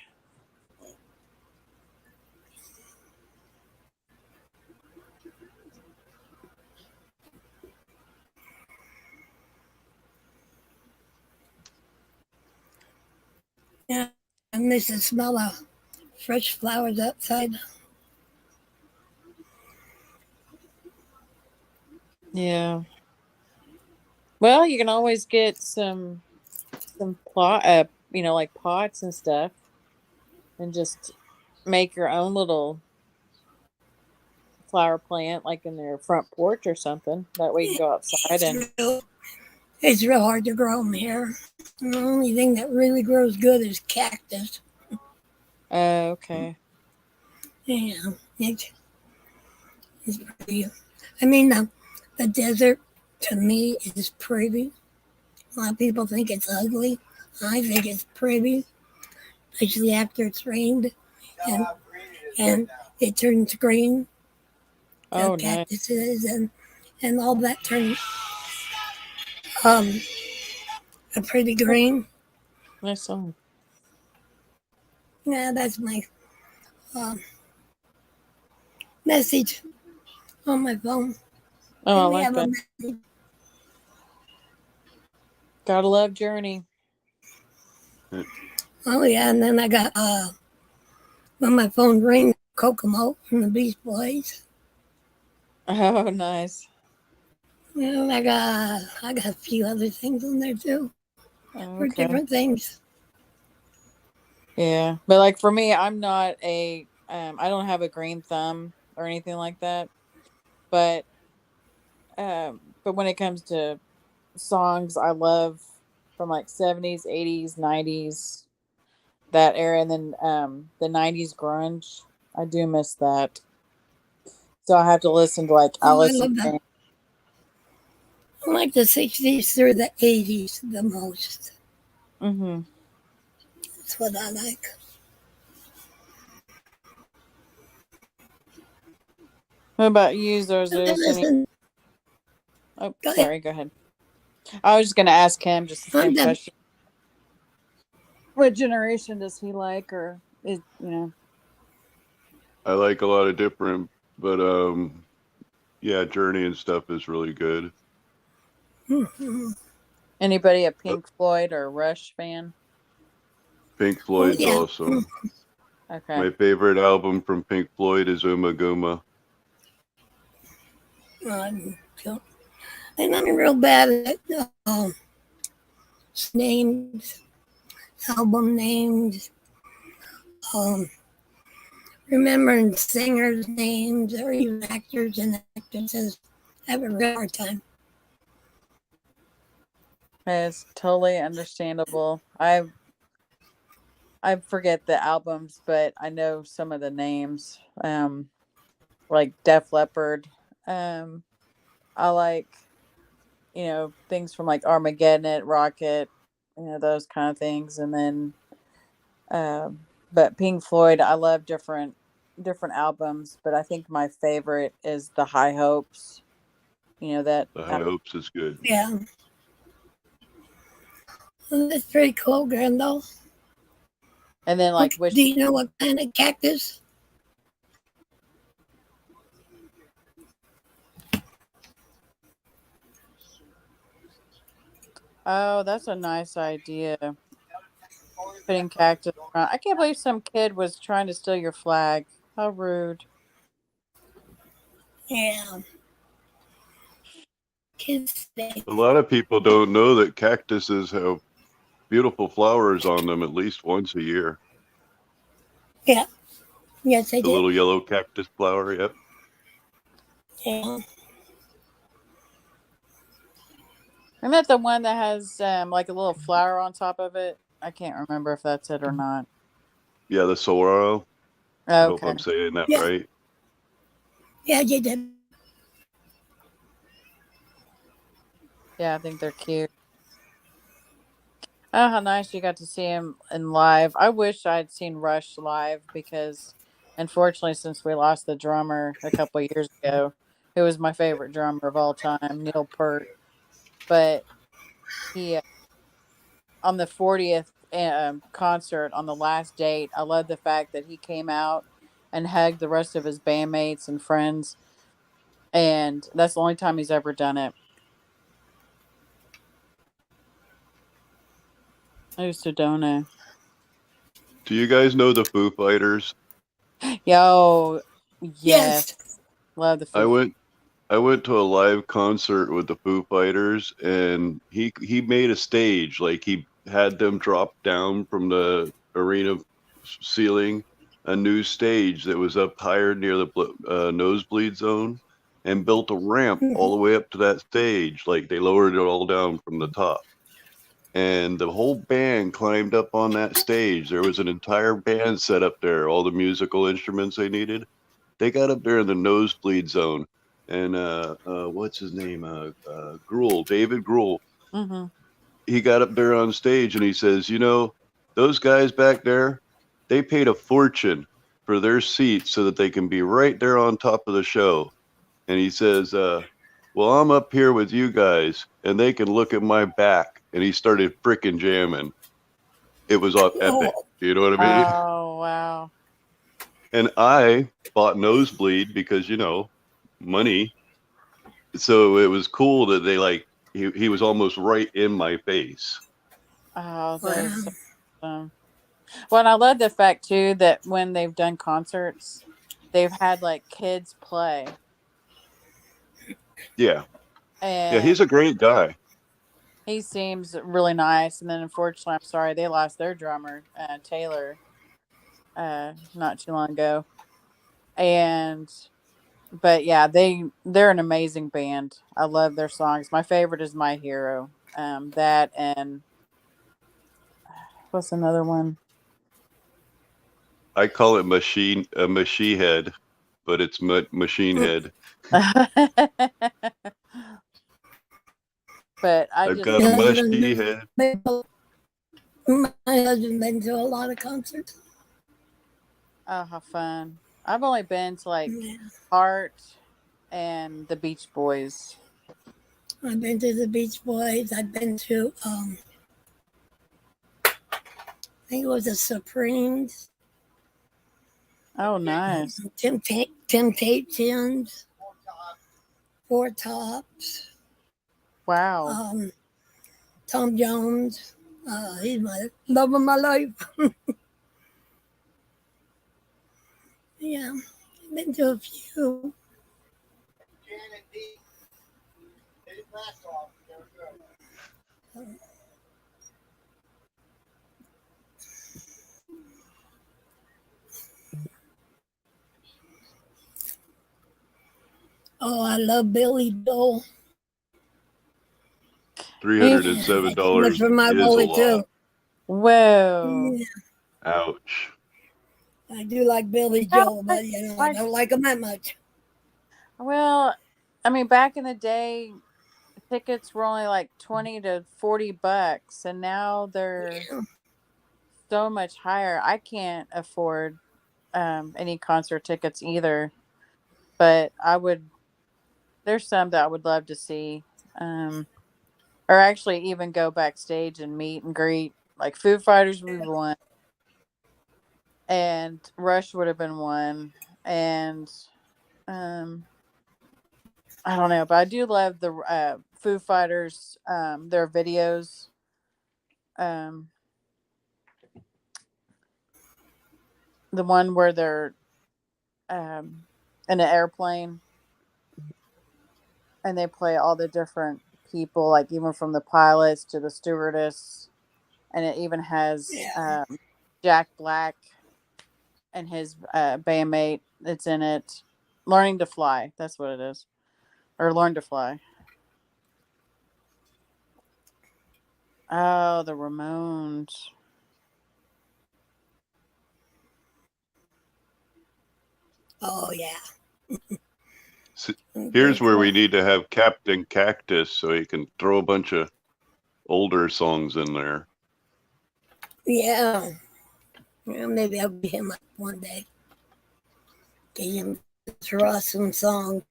Yeah, I miss the smell of fresh flowers outside. Yeah. Well, you can always get some plot like pots and stuff and just make your own little flower plant like in their front porch or something. That way you can go outside It's and real, it's real hard to grow them here. The only thing that really grows good is cactus. okay. Yeah, it's pretty. I mean, the desert to me is pretty. A lot of people think it's ugly. I think it's pretty, especially after it's rained and and it turns green. The Oh, nice. cactuses and all that turns um a pretty green. Nice song. Yeah, that's my um, message on my phone. Oh, I And we like have a that. message. Gotta love Journey. Oh yeah, and then I got on my phone ring Kokomo from the Beach Boys. Oh, nice. And I got a few other things on there too for Okay. different things. Yeah. But like for me, I'm not I don't have a green thumb or anything like that. But but when it comes to songs I love from like 70s, 80s, 90s, that era, and then the 90s grunge. I do miss that. So I have to listen to like Oh, I Alice in love them. Chains. I like the 60s through the 80s the most. Mhm. That's what I like. What about you? Is And there then any? listen, Oh, go ahead. sorry. Go ahead. I was just gonna ask him just the I'm same done. question. What generation does he like, or is I like a lot of different, but yeah, Journey and stuff is really good. Mhm. anybody a Uh, Pink Floyd or Rush fan? Pink Oh Floyd's yeah. awesome. Okay. My favorite album from Pink Floyd is Uma Guma. I'm, and I'm real bad at names, album names, um, remembering singers' names or even actors and actresses. I have a real hard time. It's totally understandable. I forget the albums, but I know some of the names. Like Def Leppard. Um, I like things from like Armageddon, Rocket, those kind of things, and then but Pink Floyd, I love different albums, but I think my favorite is the High Hopes. That The High Hopes is good. Yeah, well, that's pretty cool, Grandall. and then like Wish. Do you know what kind of cactus? Oh, that's a nice idea. Putting cactus around. I can't believe some kid was trying to steal your flag. How rude. Yeah, kids stay. A lot of people don't know that cactuses have beautiful flowers on them at least once a year. Yeah, yes, they The do. little yellow cactus flower, yep. Yeah, Isn't that the one that has like a little flower on top of it? I can't remember if that's it or not. Yeah, the saguaro. I hope Okay. I'm saying that yeah, right. yeah, they did. Yeah, I think they're cute. Oh, how nice you got to see him in live. I wish I'd seen Rush live because, unfortunately, since we lost the drummer a couple of years ago, who was my favorite drummer of all time, Neil Peart. But he, on the 40th concert on the last date, I love the fact that he came out and hugged the rest of his bandmates and friends. And that's the only time he's ever done it. I used to donate. Do you guys know the Foo Fighters? Yo, yes. Yes. Love the I food. went to a live concert with the Foo Fighters, and he made a stage. Like, he had them drop down from the arena ceiling a new stage that was up higher near the nosebleed zone, and built a ramp all the way up to that stage. Like, they lowered it all down from the top, and the whole band climbed up on that stage. There was an entire band set up there, all the musical instruments they needed. They got up there in the nosebleed zone, and what's his name? Gruhl, David Gruhl. Mm-hmm. He got up there on stage and he says, "You know, those guys back there, they paid a fortune for their seats so that they can be right there on top of the show." And he says, "Well, I'm up here with you guys, and they can look at my back." And he started frickin' jamming. It was all epic. Oh, You know what I mean? Oh wow. And I bought nosebleed because, money. So it was cool that they he was almost right in my face. Oh, that wow. is so awesome. Well, and I love the fact too that when they've done concerts, they've had like kids play, Yeah. Yeah, and he's a great guy. he seems really nice. And then, unfortunately, I'm sorry they lost their drummer, Taylor, not too long ago. And but yeah, they're an amazing band. I love their songs. My favorite is My Hero. That and what's another one? I call it machine head, but it's machine head. But I I've just got a mushy head. My husband been to a lot of concerts. oh, how fun! I've only been to like Yeah. Heart and the Beach Boys. I've been to the Beach Boys. I've been to I think it was the Supremes, Oh, nice! Temptations, Four Tops, Wow. Tom Jones. He's my love of my life. Yeah, I've been to a few. Oh, I love Billy Joel. $307 But for my is a boy lot. too. Whoa. Yeah, Ouch. I do like Billy Joel, but I don't like him that much. Well, I mean, back in the day, tickets were only like 20 to $40, and now they're so much higher. I can't afford any concert tickets either, but there's some that I would love to see. Or actually even go backstage and meet and greet. Like Foo Fighters would be one, and Rush would have been one, and I don't know, but I do love the Foo Fighters, their videos. Um, the one where they're in an airplane and they play all the different people, like even from the pilots to the stewardess, and it even has Yeah. Jack Black and his bandmate that's in it. Learning to Fly. That's what it is, or Learn to Fly. Oh, the Ramones. Oh yeah. S- Very Here's where we cool. need to have Captain Cactus so he can throw a bunch of older songs in there. Yeah. Yeah, maybe I'll get him up one day. Get him to throw us some song.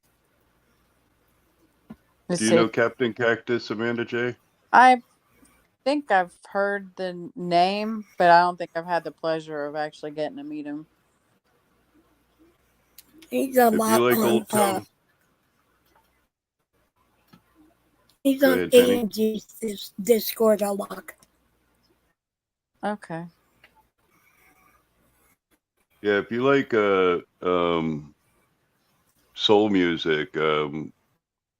Let's Do you see. know Captain Cactus, Amanda J? I think I've heard the name, but I don't think I've had the pleasure of actually getting to meet him. He's a If you lot like on Old Town, he's go on ahead, Penny. AMG's Discord a lot. Okay. Yeah, if you like soul music,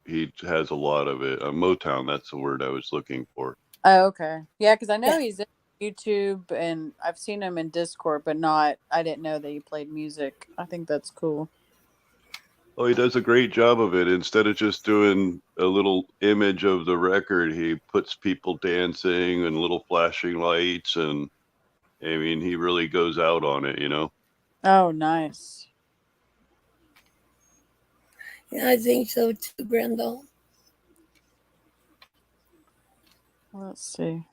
he has a lot of it. Motown, that's the word I was looking for. Oh, okay. Yeah, because I know Yeah. he's in YouTube and I've seen him in Discord, but not. I didn't know that he played music. I think that's cool. Oh, he does a great job of it. Instead of just doing a little image of the record, he puts people dancing and little flashing lights, and I mean, he really goes out on it, you know. Oh, nice. Yeah, I think so too, Grendel. Let's see.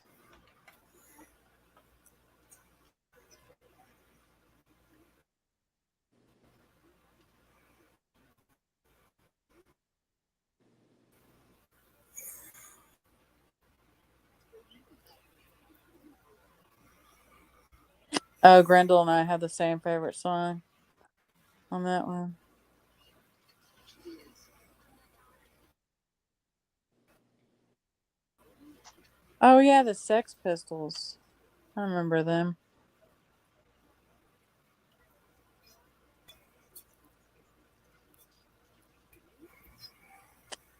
Oh, Grendel and I have the same favorite song on that one. Oh yeah, the Sex Pistols. I remember them.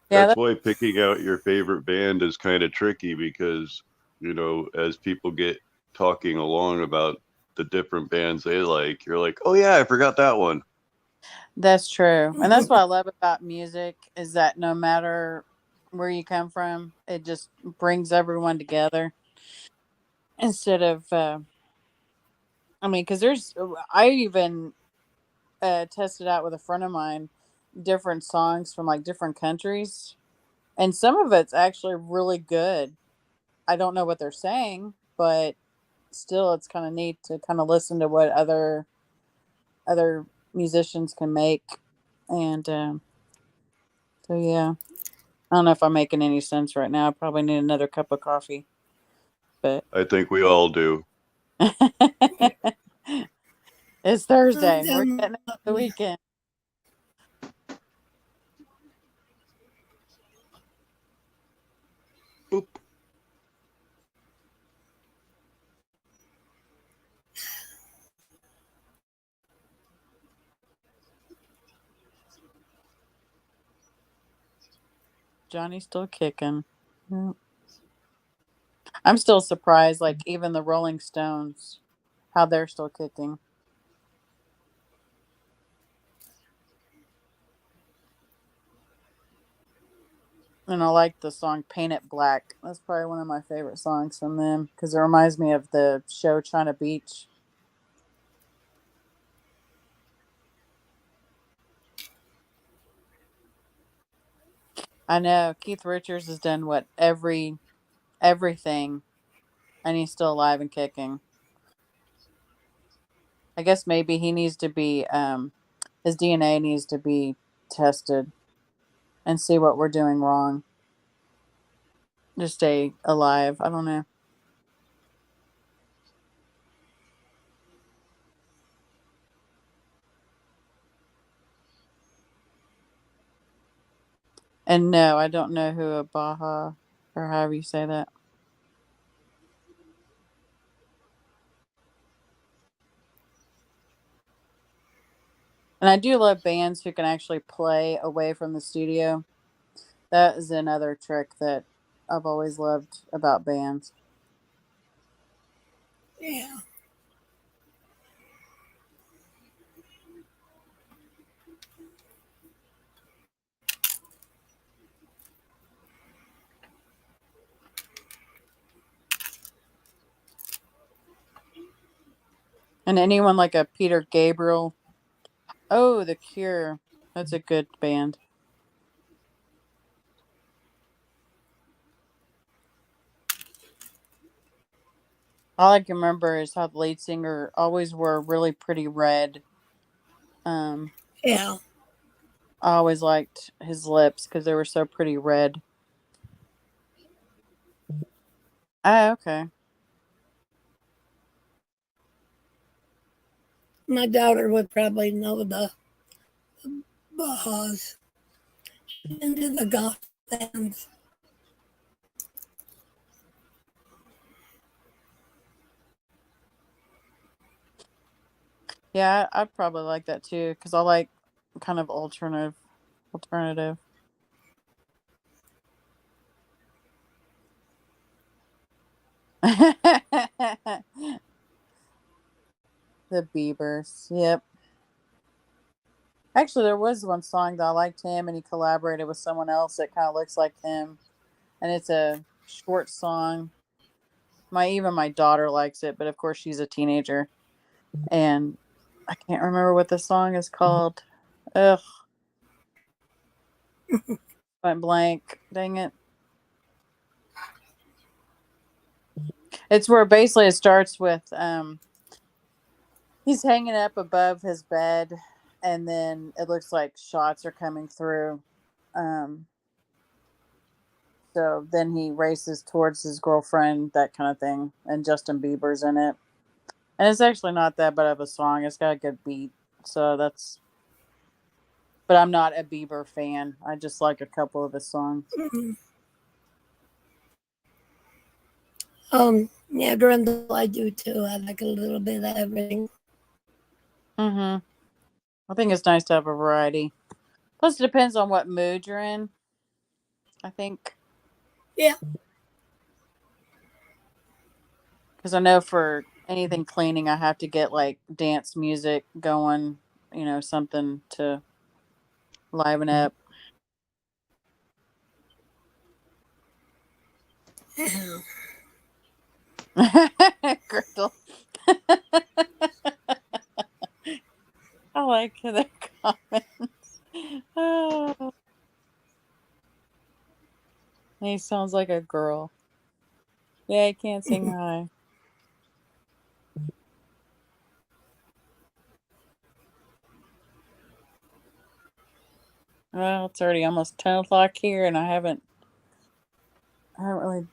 Yeah, That's why picking out your favorite band is kind of tricky because, you know, as people get talking along about the different bands they like, you're like, oh yeah, I forgot that one. that's true. And that's what I love about music is that no matter where you come from, it just brings everyone together instead of I mean, because I even tested out with a friend of mine different songs from like different countries, and some of it's actually really good. I don't know what they're saying, but still, it's kind of neat to kind of listen to what other musicians can make, and so yeah. I don't know if I'm making any sense right now. I probably need another cup of coffee, but I think we all do. it's Thursday. We're getting into the weekend. Boop. Johnny's still kicking. Yeah. I'm still surprised, like even the Rolling Stones, how they're still kicking. And I like the song Paint It Black. That's probably one of my favorite songs from them because it reminds me of the show China Beach. I know Keith Richards has done what everything and he's still alive and kicking. I guess maybe he needs to be his DNA needs to be tested and see what we're doing wrong to stay alive. I don't know. And no, I don't know who a Baja or however you say that. And I do love bands who can actually play away from the studio. That is another trick that I've always loved about bands. Yeah. And anyone like a Peter Gabriel. Oh, The Cure. That's a good band. All I can remember is how the lead singer always wore really pretty red. Yeah. I always liked his lips because they were so pretty red. Oh, okay. My daughter would probably know the Bahas into the goth bands. Yeah, I'd probably like that too because I like kind of alternative. The Biebers. Yep. Actually, there was one song that I liked him, and he collaborated with someone else that kind of looks like him, and it's a short song. Even my daughter likes it, but of course she's a teenager, and I can't remember what the song is called. Ugh, went blank. Dang it! It's where basically it starts with he's hanging up above his bed, and then it looks like shots are coming through. So then he races towards his girlfriend, that kind of thing, and Justin Bieber's in it. And it's actually not that bad of a song. It's got a good beat. So that's. But I'm not a Bieber fan. I just like a couple of his songs. Yeah, Grundle, I do too. I like a little bit of everything. I think it's nice to have a variety. Plus, it depends on what mood you're in, I think. Yeah. Because I know for anything cleaning, I have to get like dance music going, something to liven up. Crystal. I like the comments. Oh. He sounds like a girl. Yeah, he can't sing high. Well, it's already almost 10 o'clock here, and I haven't really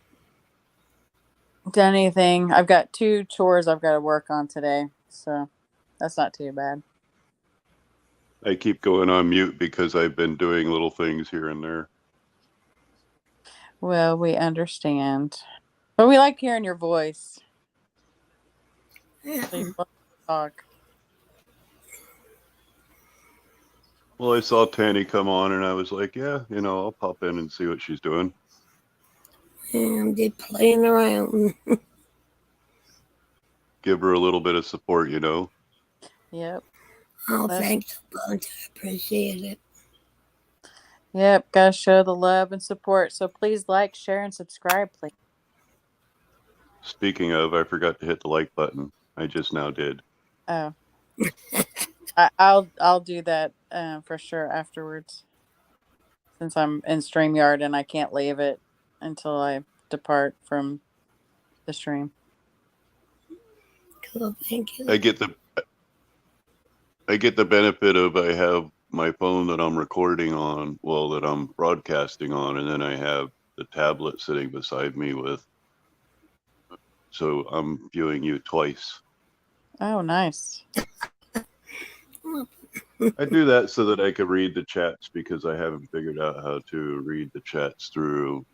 done anything. I've got 2 chores I've got to work on today, so that's not too bad. I keep going on mute because I've been doing little things here and there. Well, we understand. But we like hearing your voice. So you love to talk. Well, I saw Tanny come on and I was like, yeah, I'll pop in and see what she's doing. I'm just playing around. Give her a little bit of support, Yep. Oh, thanks a bunch. I appreciate it. Yep. Gotta show the love and support. So please like, share, and subscribe, please. Speaking of, I forgot to hit the like button. I just now did. Oh. I'll do that for sure afterwards. Since I'm in StreamYard and I can't leave it until I depart from the stream. Cool, thank you. I get the benefit of I have my phone that I'm recording on, that I'm broadcasting on, and then I have the tablet sitting beside me so I'm viewing you twice. Oh, nice. I do that so that I could read the chats because I haven't figured out how to read the chats through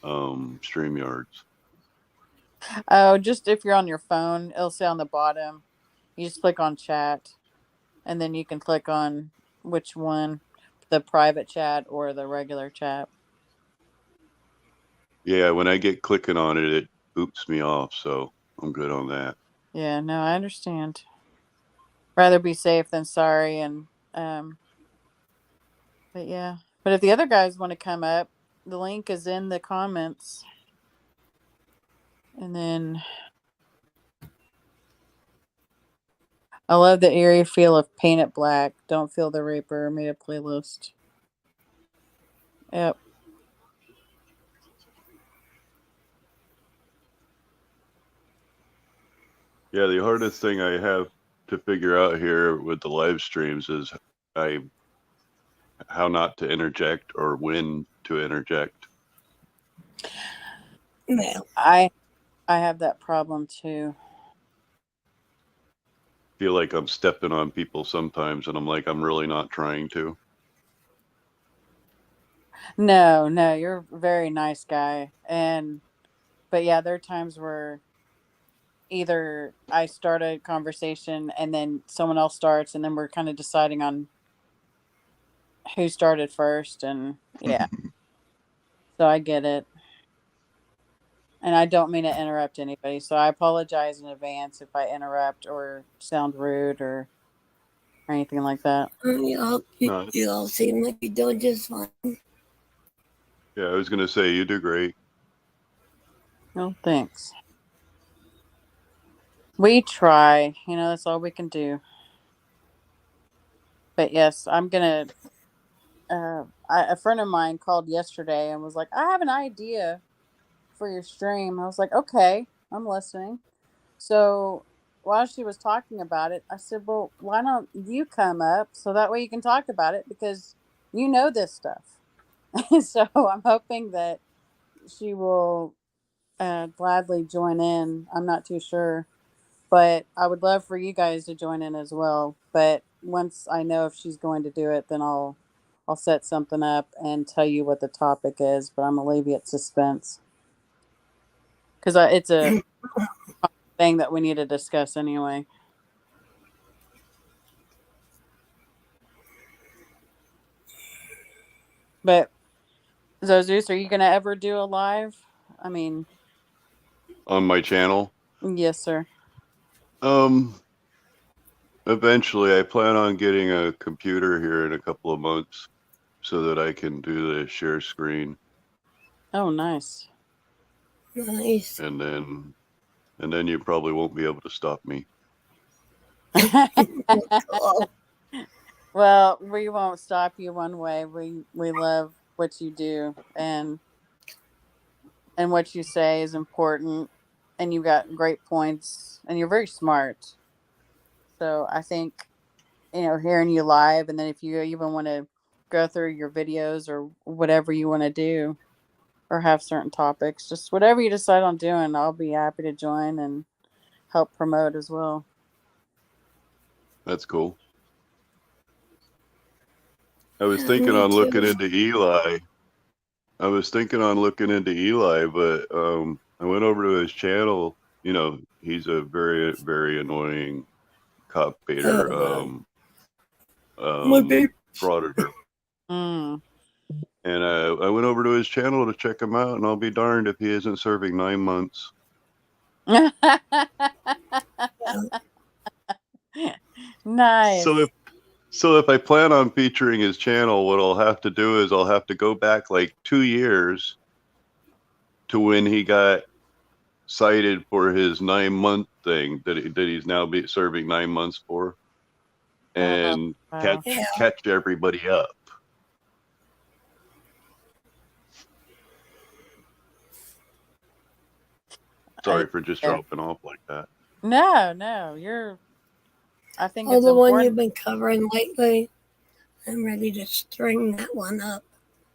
StreamYards. Oh, just if you're on your phone, it'll say on the bottom. You just click on chat, and then you can click on which one, the private chat or the regular chat. Yeah, when I get clicking on it, it boops me off, so I'm good on that. Yeah, no, I understand. Rather be safe than sorry, and but yeah. But if the other guys want to come up, the link is in the comments. And then I love the eerie feel of Paint It Black. Don't Feel the Reaper. Made a playlist. Yep. Yeah, the hardest thing I have to figure out here with the live streams is how not to interject or when to interject. Well, I have that problem too. Feel like I'm stepping on people sometimes, and I'm like, I'm really not trying to. No, you're a very nice guy. But yeah, there are times where either I start a conversation and then someone else starts, and then we're kind of deciding on who started first, and yeah. So I get it. And I don't mean to interrupt anybody, so I apologize in advance if I interrupt or sound rude or anything like that. No. you all seem like you're doing just fine. Yeah, I was gonna say you do great. No, thanks. We try, that's all we can do. But yes, I'm gonna. A friend of mine called yesterday and was like, "I have an idea for your stream." I was like, "Okay, I'm listening." So while she was talking about it, I said, "Well, why don't you come up so that way you can talk about it because you know this stuff." So I'm hoping that she will gladly join in. I'm not too sure, but I would love for you guys to join in as well. But once I know if she's going to do it, then I'll set something up and tell you what the topic is. But I'm gonna leave you at suspense because it's a thing that we need to discuss anyway. But Zozus, are you gonna ever do a live? I mean, On my channel. yes, sir. Eventually, I plan on getting a computer here in a couple of months so that I can do the share screen. Oh, nice. Nice. And then you probably won't be able to stop me. Cool. Well, we won't stop you one way. We love what you do and what you say is important, and you got great points, and you're very smart. So I think hearing you live, and then if you even want to go through your videos or whatever you want to do, or have certain topics, just whatever you decide on doing, I'll be happy to join and help promote as well. That's cool. I was thinking Me on looking too. into Eli. But I went over to his channel. He's a very, very annoying cop baiter, frauditor. Mm. And I went over to his channel to check him out, and I'll be darned if he isn't serving 9 months. Nice. So if I plan on featuring his channel, what I'll have to do is I'll have to go back like 2 years to when he got cited for his 9-month thing that he's now serving 9 months for, and wow. catch everybody up. Sorry for just dropping off like that. No, I think Oh, it's the one important. you've been covering lately. I'm ready to string that one up.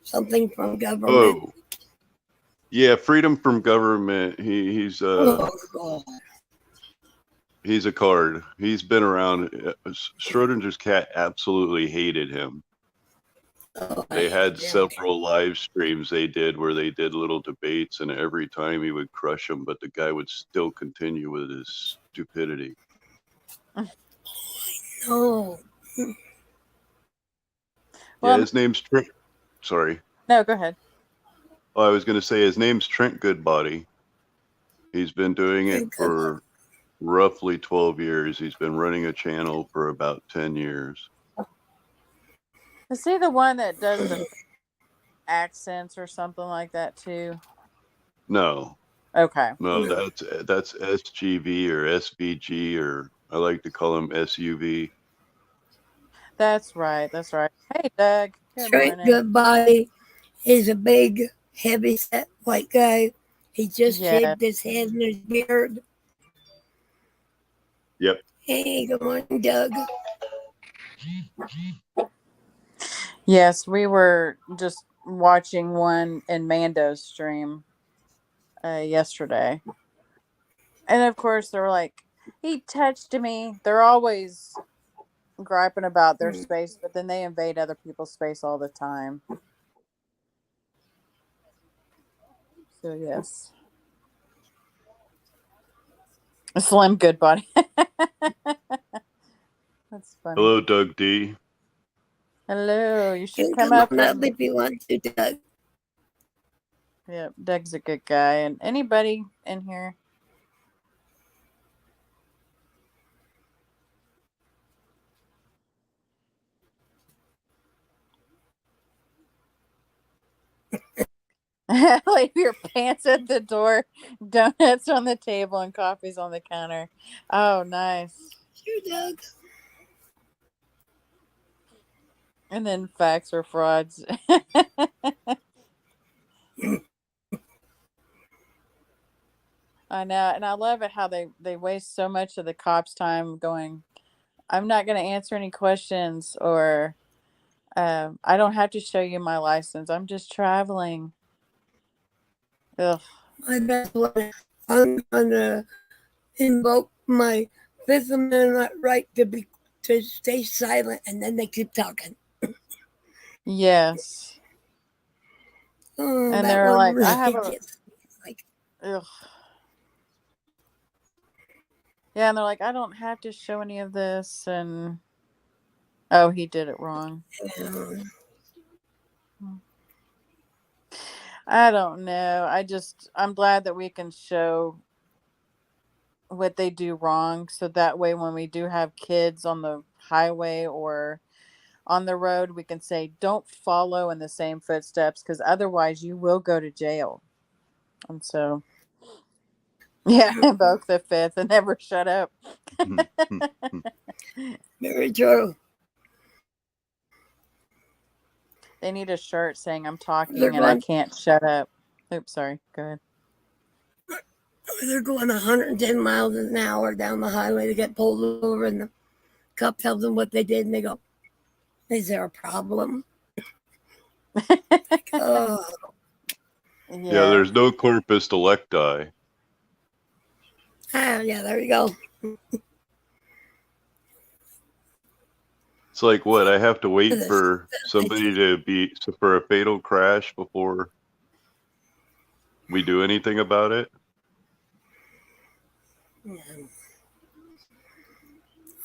Something from government. Oh, yeah, freedom from government. He's Oh, God. He's a card. He's been around. Schrodinger's cat absolutely hated him. Oh, They had yeah. several live streams they did where they did little debates, and every time he would crush him, but the guy would still continue with his stupidity. No. Yeah, Well, his name's Trent. Sorry. no, go ahead. Oh, I was going to say his name's Trent Goodbody. He's been doing it for roughly 12 years. He's been running a channel for about 10 years. Is he the one that does the accents or something like that too? No, Okay. no, that's SGV or SVG, or I like to call him SUV. That's right. That's right. Hey, Doug. Good Trent morning. Goodbody is a big, heavy-set white guy. He just Yeah. shaved his head and his beard. Yep. Hey, good morning, Doug. Yes, we were just watching one in Mando's stream yesterday. And of course, they're like, he touched me. They're always griping about their space, but then they invade other people's space all the time. So, yes. Slim Goodbody. That's funny. Hello, Doug D. Hello. You You should can come up. if you want to, Doug. Yep, Doug's a good guy. And anybody in here? Leave your pants at the door, donuts on the table, and coffee's on the counter. Oh, nice. Sure, Doug. And then facts or frauds. I know, and I love it how they waste so much of the cops' time going, I'm not going to answer any questions, or I don't have to show you my license. I'm just traveling. Ugh. That's what I'm gonna invoke my Fifth Amendment right to stay silent, and then they keep talking. Yes. Oh, And that they're one like, I really have a gets like, ugh. Yeah, and they're like, I don't have to show any of this, and oh, he did it wrong. I don't know. I'm glad that we can show what they do wrong, so that way when we do have kids on the highway or on the road, we can say, don't follow in the same footsteps, because otherwise you will go to jail. And so, yeah, invoke the fifth and never shut up. very true. They need a shirt saying I'm talking They're and I going- can't shut up. Oops, sorry. Go ahead. They're going 110 miles an hour down the highway. They get pulled over, and the cop tells them what they did, and they go, "Is there a problem?" Like, oh, Yeah, there's no corpus delicti. yeah, there you go. It's like, what? I have to wait for somebody for a fatal crash before we do anything about it?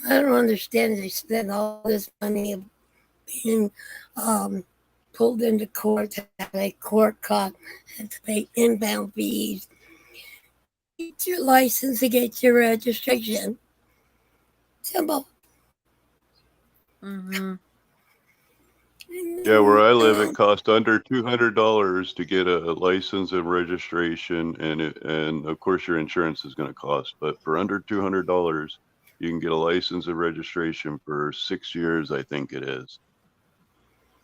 I don't understand. They spend all this money being pulled into court to have a court cop and to pay inbound fees. Get your license to get your registration. Simple. Mm-hmm. Yeah, where I live, it costs under $200 to get a license and registration, and of course your insurance is going to cost. But for under $200, you can get a license and registration for 6 years, I think it is.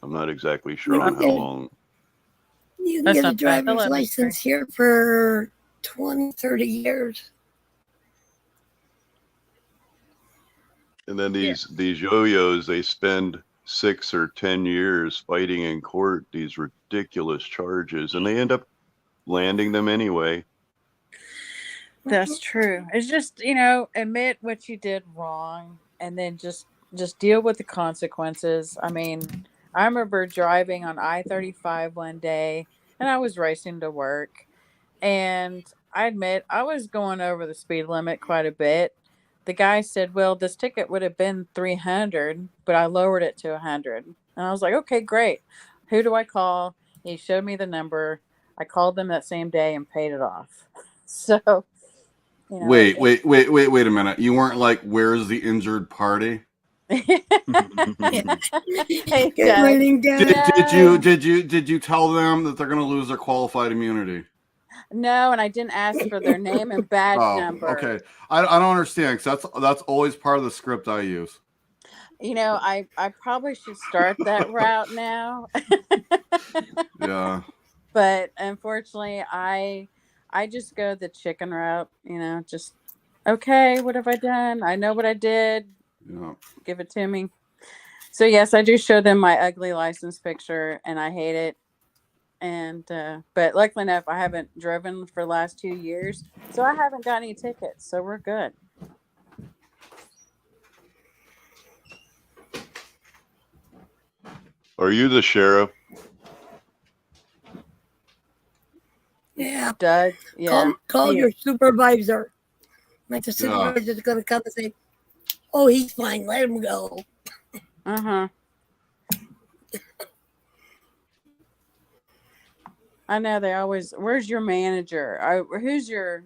I'm not exactly sure on how long. You can That's get a not bad. driver's Hello, license here for 20, 30 years. And then these yo-yos, they spend 6 or 10 years fighting in court these ridiculous charges, and they end up landing them anyway. That's true. It's just, you know, admit what you did wrong and then just deal with the consequences. I mean, I remember driving on I-35 one day and I was racing to work and I admit I was going over the speed limit quite a bit. The guy said, "Well, this ticket would have been 300, but I lowered it to 100." And I was like, "Okay, great. Who do I call?" He showed me the number. I called them that same day and paid it off. So, you know, Wait a minute. You weren't like, where's the injured party? Hey, Good Doug. morning, Doug. Did you tell them that they're gonna lose their qualified immunity? No, and I didn't ask for their name and badge Oh, number. okay. I don't understand, because that's always part of the script I use. You know, I probably should start that route now. Yeah. But unfortunately, I just go the chicken route, you know, just okay, what have I done? I know what I did. Yeah. Give it to me. So yes, I do show them my ugly license picture and I hate it. And but luckily enough, I haven't driven for the last 2 years, so I haven't got any tickets, so we're good. Are you the sheriff? Yeah. Doug, yeah. Call He your is. supervisor. Like the Yeah. supervisor's gonna come and say, "Oh, he's fine. Let him go." Uh-huh. I know they always, where's your manager? Who's your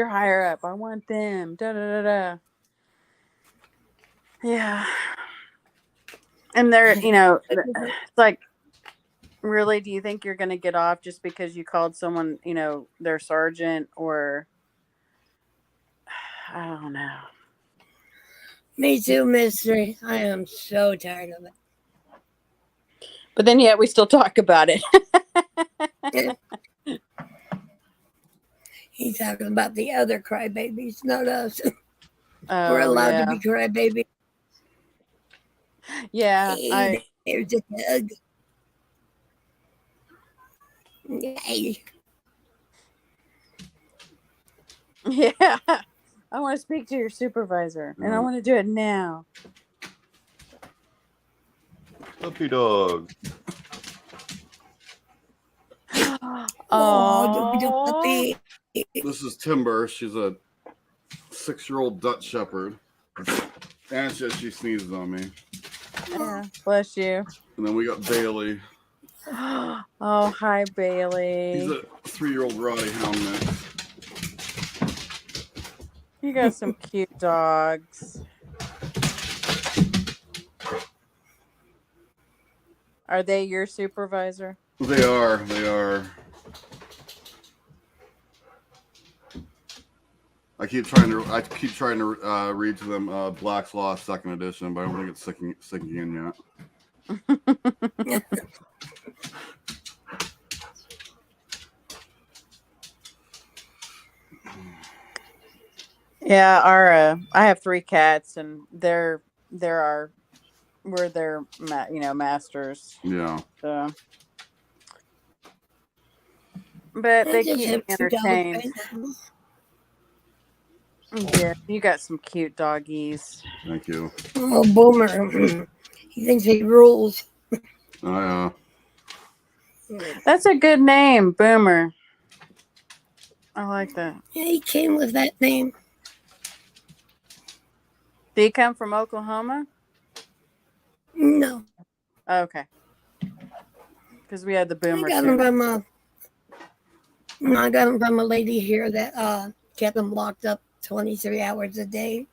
higher up? I want them. Da da da da. Yeah. And they're, you know, it's like, really, do you think you're going to get off just because you called someone, you know, their sergeant, or I don't know. Me too, Mystery. I am so tired of it. But then yet we still talk about it. He's talking about the other crybabies, not us. Oh, We're allowed yeah. to be crybabies. Yeah. Hey, there's a Doug. Yay. Yeah. I want to speak to your supervisor and I Yeah. want to do it now. Puppy dog. Oh, Oh, This is Timber. She's a 6-year-old Dutch Shepherd. And she sneezes on me. yeah. Bless you. And then we got Bailey. Oh, hi, Bailey. He's a 3-year-old Rottie Hound mix. You got some cute dogs. Are they your supervisor? They are. I keep trying to read to them Black's Law 2nd edition, but I don't think it's sinking in yet. Yeah, our I have 3 cats, and we're their masters. Yeah. So, but I they just keep me have 2 dogs entertained. right now. Yeah, you got some cute doggies. Thank you. Oh, Boomer. He thinks he rules. That's a good name, Boomer. I like that. Yeah, he came with that name. Did he come from Oklahoma? No. Oh, okay. Because we had the Boomer I got him too. I got him from a lady here that kept him locked up 23 hours a day.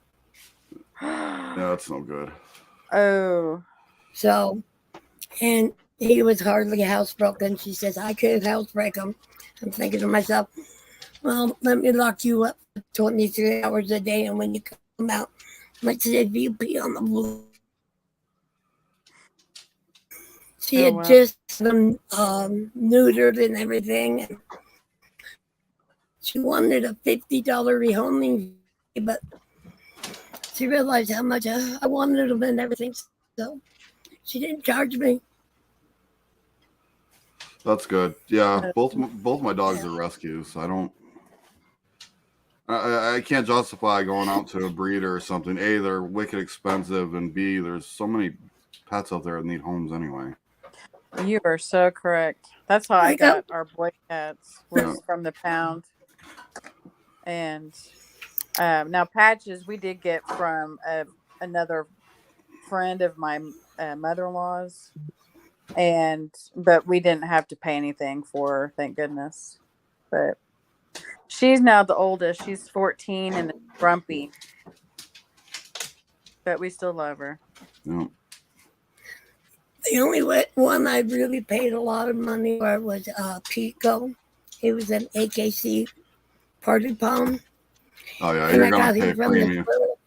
Yeah, that's no good. Oh. So, and he was hardly housebroken. She says, I could housebreak him. I'm thinking to myself, well, let me lock you up for 23 hours a day. And when you come out, let's say if you pee on the floor. She Oh, had wow. just been neutered and everything. And she wanted a $50 rehoming fee, but she realized how much I wanted them and everything. So she didn't charge me. That's good. Yeah, both my dogs are rescues. I don't I can't justify going out to a breeder or something. A, they're wicked expensive, and B, there's so many pets out there that need homes anyway. You are so correct. That's how I I got got our boy cats Yeah. was from the pound. And now Patches we did get from another friend of my mother-in-law's, but we didn't have to pay anything for her, thank goodness. But she's now the oldest. She's 14 and grumpy, but we still love her. Yeah. the only one I really paid a lot of money for was Pico. He was an AKC party palm. Oh yeah, And you're I gonna got pay him from this premium. little,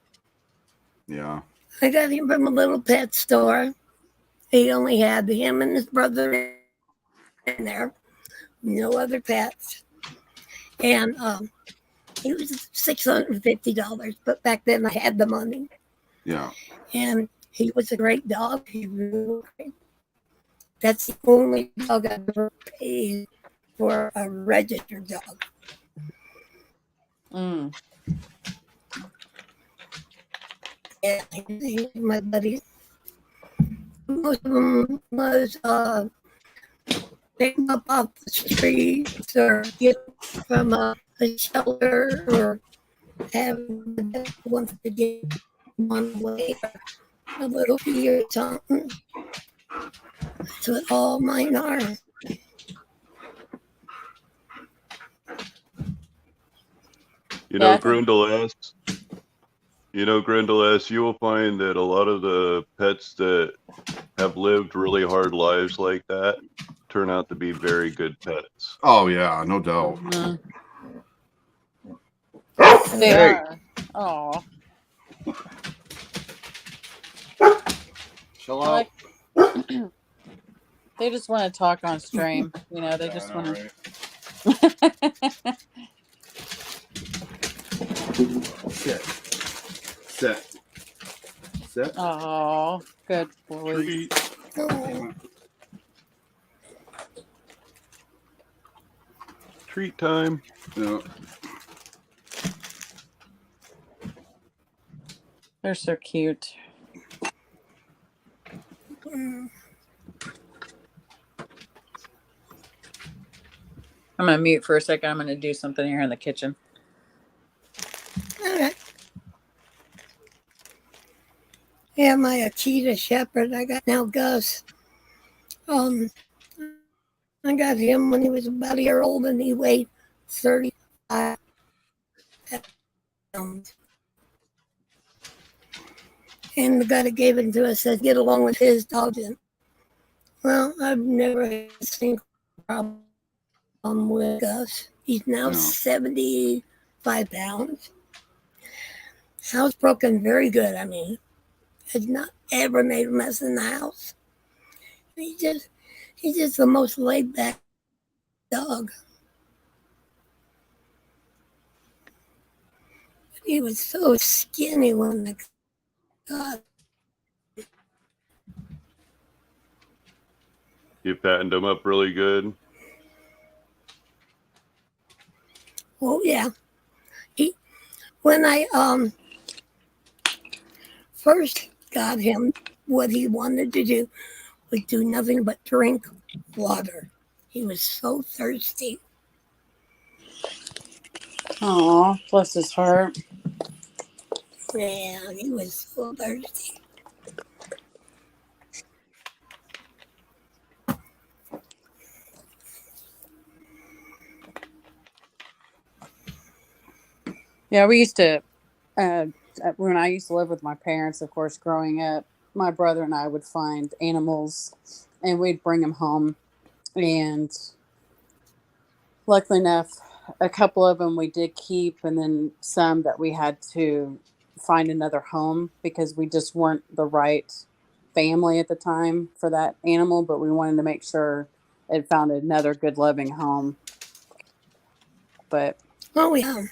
Yeah. I got him from a little pet store. He only had him and his brother in there, no other pets. And he was $650, but back then I had the money. Yeah. And he was a great dog. He really was great. That's the only dog I've ever paid for a registered dog. Mm. Yeah, he's my buddy. Most of them was pick them up off the streets or get from a shelter or have once to get one way or a little fee or something. That's what all mine are. You Yeah, know, I think- Grindle asks, you will find that a lot of the pets that have lived really hard lives like that turn out to be very good pets. Oh yeah, no doubt. Mhm. They Hey. are. Oh, Chill I out. like. They just want to talk on stream. You know, they Yeah, just I know, want right? to. Sit. Sit. Sit. Oh, good boy. Treat. Oh, Treat time. Yeah. They're so cute. mm, I'm gonna mute for a second. I'm gonna do something here in the kitchen. all right. Yeah, my Akita Shepherd. I got now Gus. I got him when he was about a year old and he weighed 35 pounds. And the guy that gave it to us said, get along with his dogs. And, well, I've never had a single problem with Gus. He's now No. 75 pounds. Housebroken, very good. I mean, has not ever made a mess in the house. He's just the most laid back dog. He was so skinny when I got. You fattened them up really good. Oh yeah, when I first got him, what he wanted to do was do nothing but drink water. He was so thirsty. Oh, bless his heart. Yeah, he was so thirsty. Yeah, we used to. When I used to live with my parents, of course, growing up, my brother and I would find animals, and we'd bring them home. And luckily enough, a couple of them we did keep, and then some that we had to find another home because we just weren't the right family at the time for that animal, but we wanted to make sure it found another good loving home. But Oh yeah.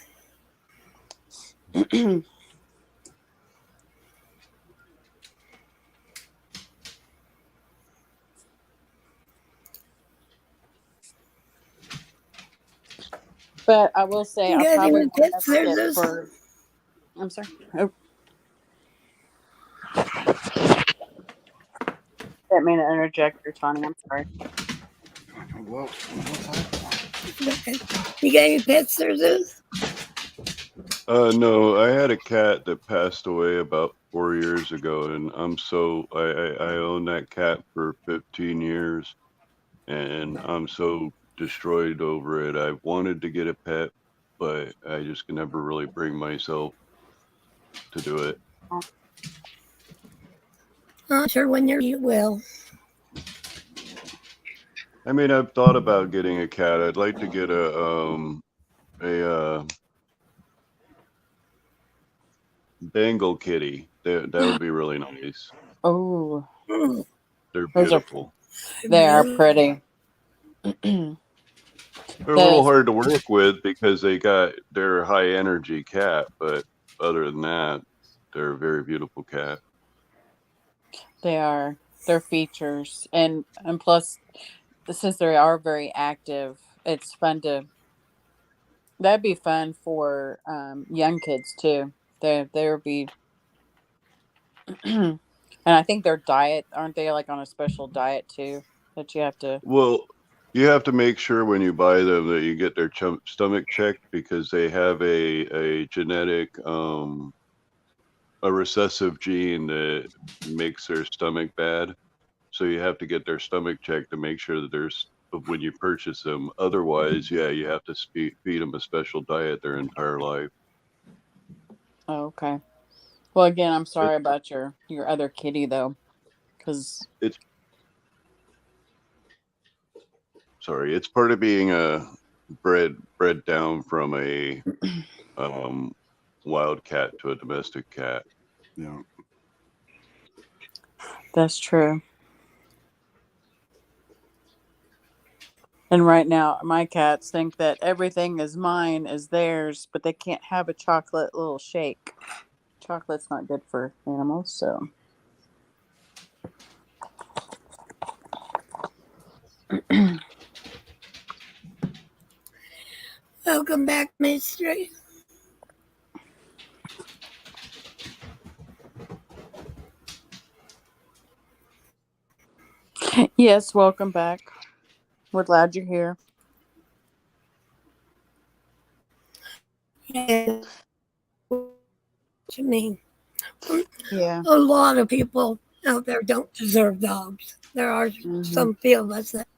But I will say You I got probably any won't pets? ever get There's for. I'm sorry. Oh, didn't mean to interject your Tony. I'm sorry. Whoa, what's that? You got any pets, Zeus? No, I had a cat that passed away about 4 years ago, and I owned that cat for 15 years, and I'm so destroyed over it. I wanted to get a pet, but I just can never really bring myself to do it. I'm sure when you will. I mean, I've thought about getting a cat. I'd like to get a Bengal kitty. That would be really nice. Oh, Mm, They're those are beautiful. they are really? pretty. They're a little Those hard to work with because they're a high energy cat, but other than that, they're a very beautiful cat. they are their features, and plus, since they are very active, it's fun to. That'd be fun for young kids too. They would be, and I think their diet aren't they like on a special diet too that you have to. Well, you have to make sure when you buy them that you get their stomach checked because they have a genetic a recessive gene that makes their stomach bad. So you have to get their stomach checked to make sure that there's when you purchase them. Otherwise, yeah, you have to feed them a special diet their entire life. Oh, okay. Well, again, I'm It, sorry about your other kitty though, because it's sorry, it's part of being bred down from a wild cat to a domestic cat. Yeah. that's true. And right now, my cats think that everything is mine is theirs, but they can't have a chocolate little shake. Chocolate's not good for animals, so. Welcome back, Mystery. Yes, welcome back. We're glad you're here. Yeah, what you mean? Yeah. A lot of people out there don't deserve dogs. There are some few of us that,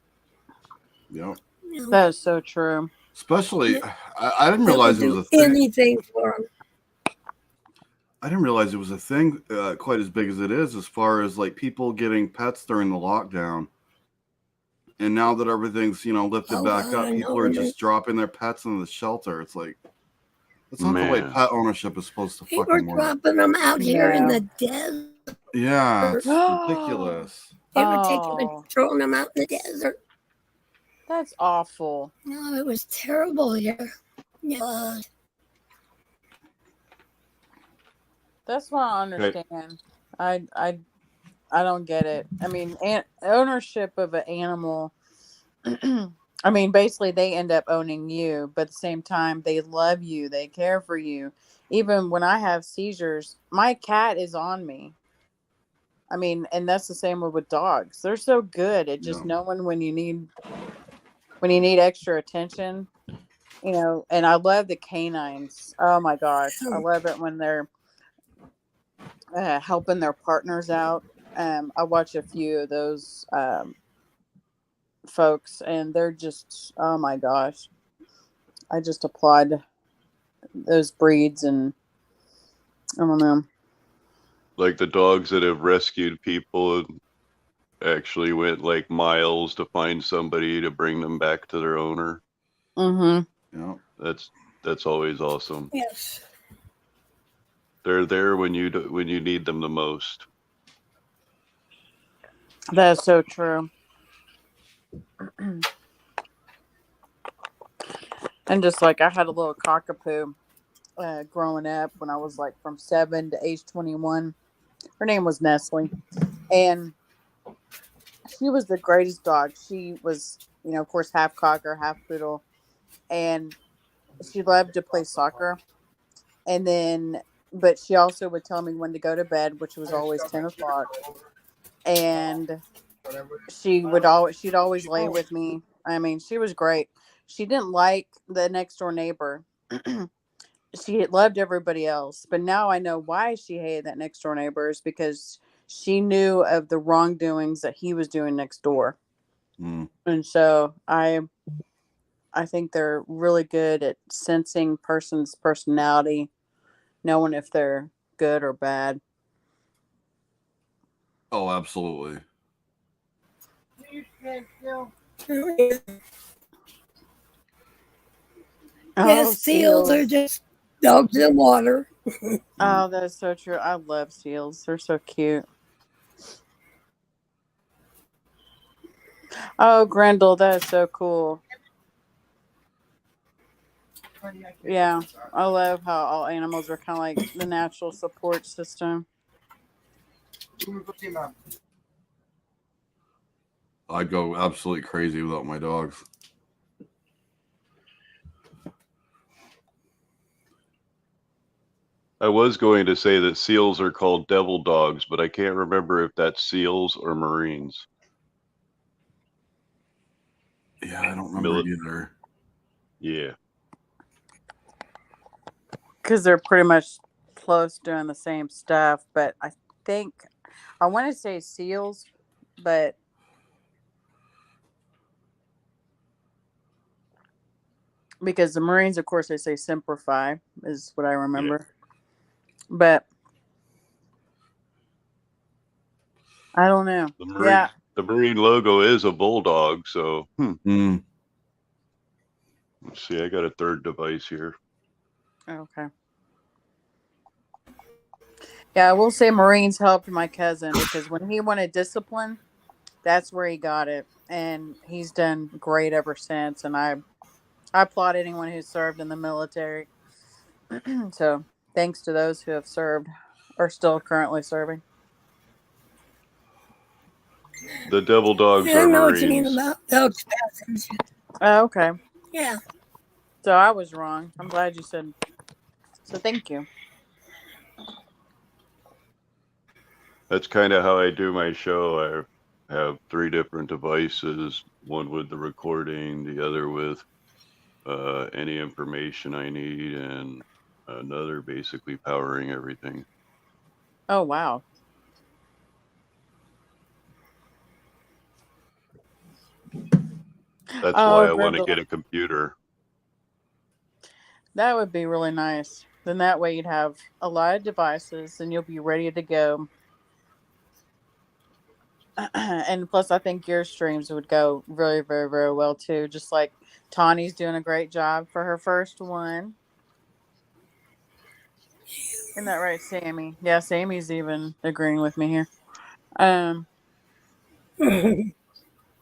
Yeah. you know, That is so true. Especially, that I didn't will realize it was do a thing. anything for them. I didn't realize it was a thing quite as big as it is, as far as like people getting pets during the lockdown. And now that everything's lifted Oh, back God, up, I people know. are just dropping their pets in the shelter. It's like that's not the way Man, pet ownership is supposed to People are fucking work. dropping them out here in No. the desert. Yeah, it's ridiculous. They were taking and Oh, throwing them out in the desert. that's awful. No, it was terrible here. Yeah. That's what I understand. I don't get it. I mean, ownership of an animal. I mean, basically, they end up owning you, but at the same time, they love you. They care for you. Even when I have seizures, my cat is on me. I mean, and that's the same with dogs. They're so good at just Yeah. knowing when you need extra attention. And I love the canines. Oh my gosh, I love it when they're helping their partners out. I watch a few of those folks, and they're just, oh my gosh, I just applaud those breeds, and I don't know. like the dogs that have rescued people and actually went like miles to find somebody to bring them back to their owner. Mm-hmm. Yeah. That's always awesome. Yes. They're there when you need them the most. That's so true. And just like I had a little cockapoo growing up when I was like from 7 to age 21. Her name was Nestle, and she was the greatest dog. She was, of course, half cocker, half poodle, and she loved to play soccer, and then but she also would tell me when to go to bed, which was always 10 o'clock, and she'd always lay with me. I mean, she was great. She didn't like the next door neighbor. She loved everybody else, but now I know why she hated that next door neighbor is because she knew of the wrongdoings that he was doing next door. Mm. And so I think they're really good at sensing person's personality, knowing if they're good or bad. Oh, absolutely. Yes, seals are just dogs in water. Oh, that's so true. I love seals. They're so cute. Oh, Grendel, that is so cool. Yeah, I love how all animals are kind of like the natural support system. I'd go absolutely crazy without my dogs. I was going to say that seals are called devil dogs, but I can't remember if that's seals or Marines. Yeah, I don't remember either. Yeah. Because they're pretty much close doing the same stuff. But I think, I want to say seals, but because the Marines, of course, they say Semper Fi, is what I remember. Yeah. But I don't know. The Marine logo is a bulldog, so Mm. Let's see. I got a third device here. Okay. Yeah, I will say Marines helped my cousin because when he wanted discipline, that's where he got it, and he's done great ever since. And I applaud anyone who served in the military. So thanks to those who have served or still currently serving. The devil dogs I are know Marines. what you mean about dogs passage. Oh, okay. Yeah. So I was wrong. I'm glad you said. So thank you. That's kind of how I do my show. I have 3 different devices, one with the recording, the other with any information I need, and another basically powering everything. Oh, wow. That's why I want to get a computer. That would be really nice. Then that way you'd have a lot of devices and you'll be ready to go. And plus, I think your streams would go really, very, very well too. Just like Tawny's doing a great job for her first one. Isn't that right, Sammy? Yeah, Sammy's even agreeing with me here.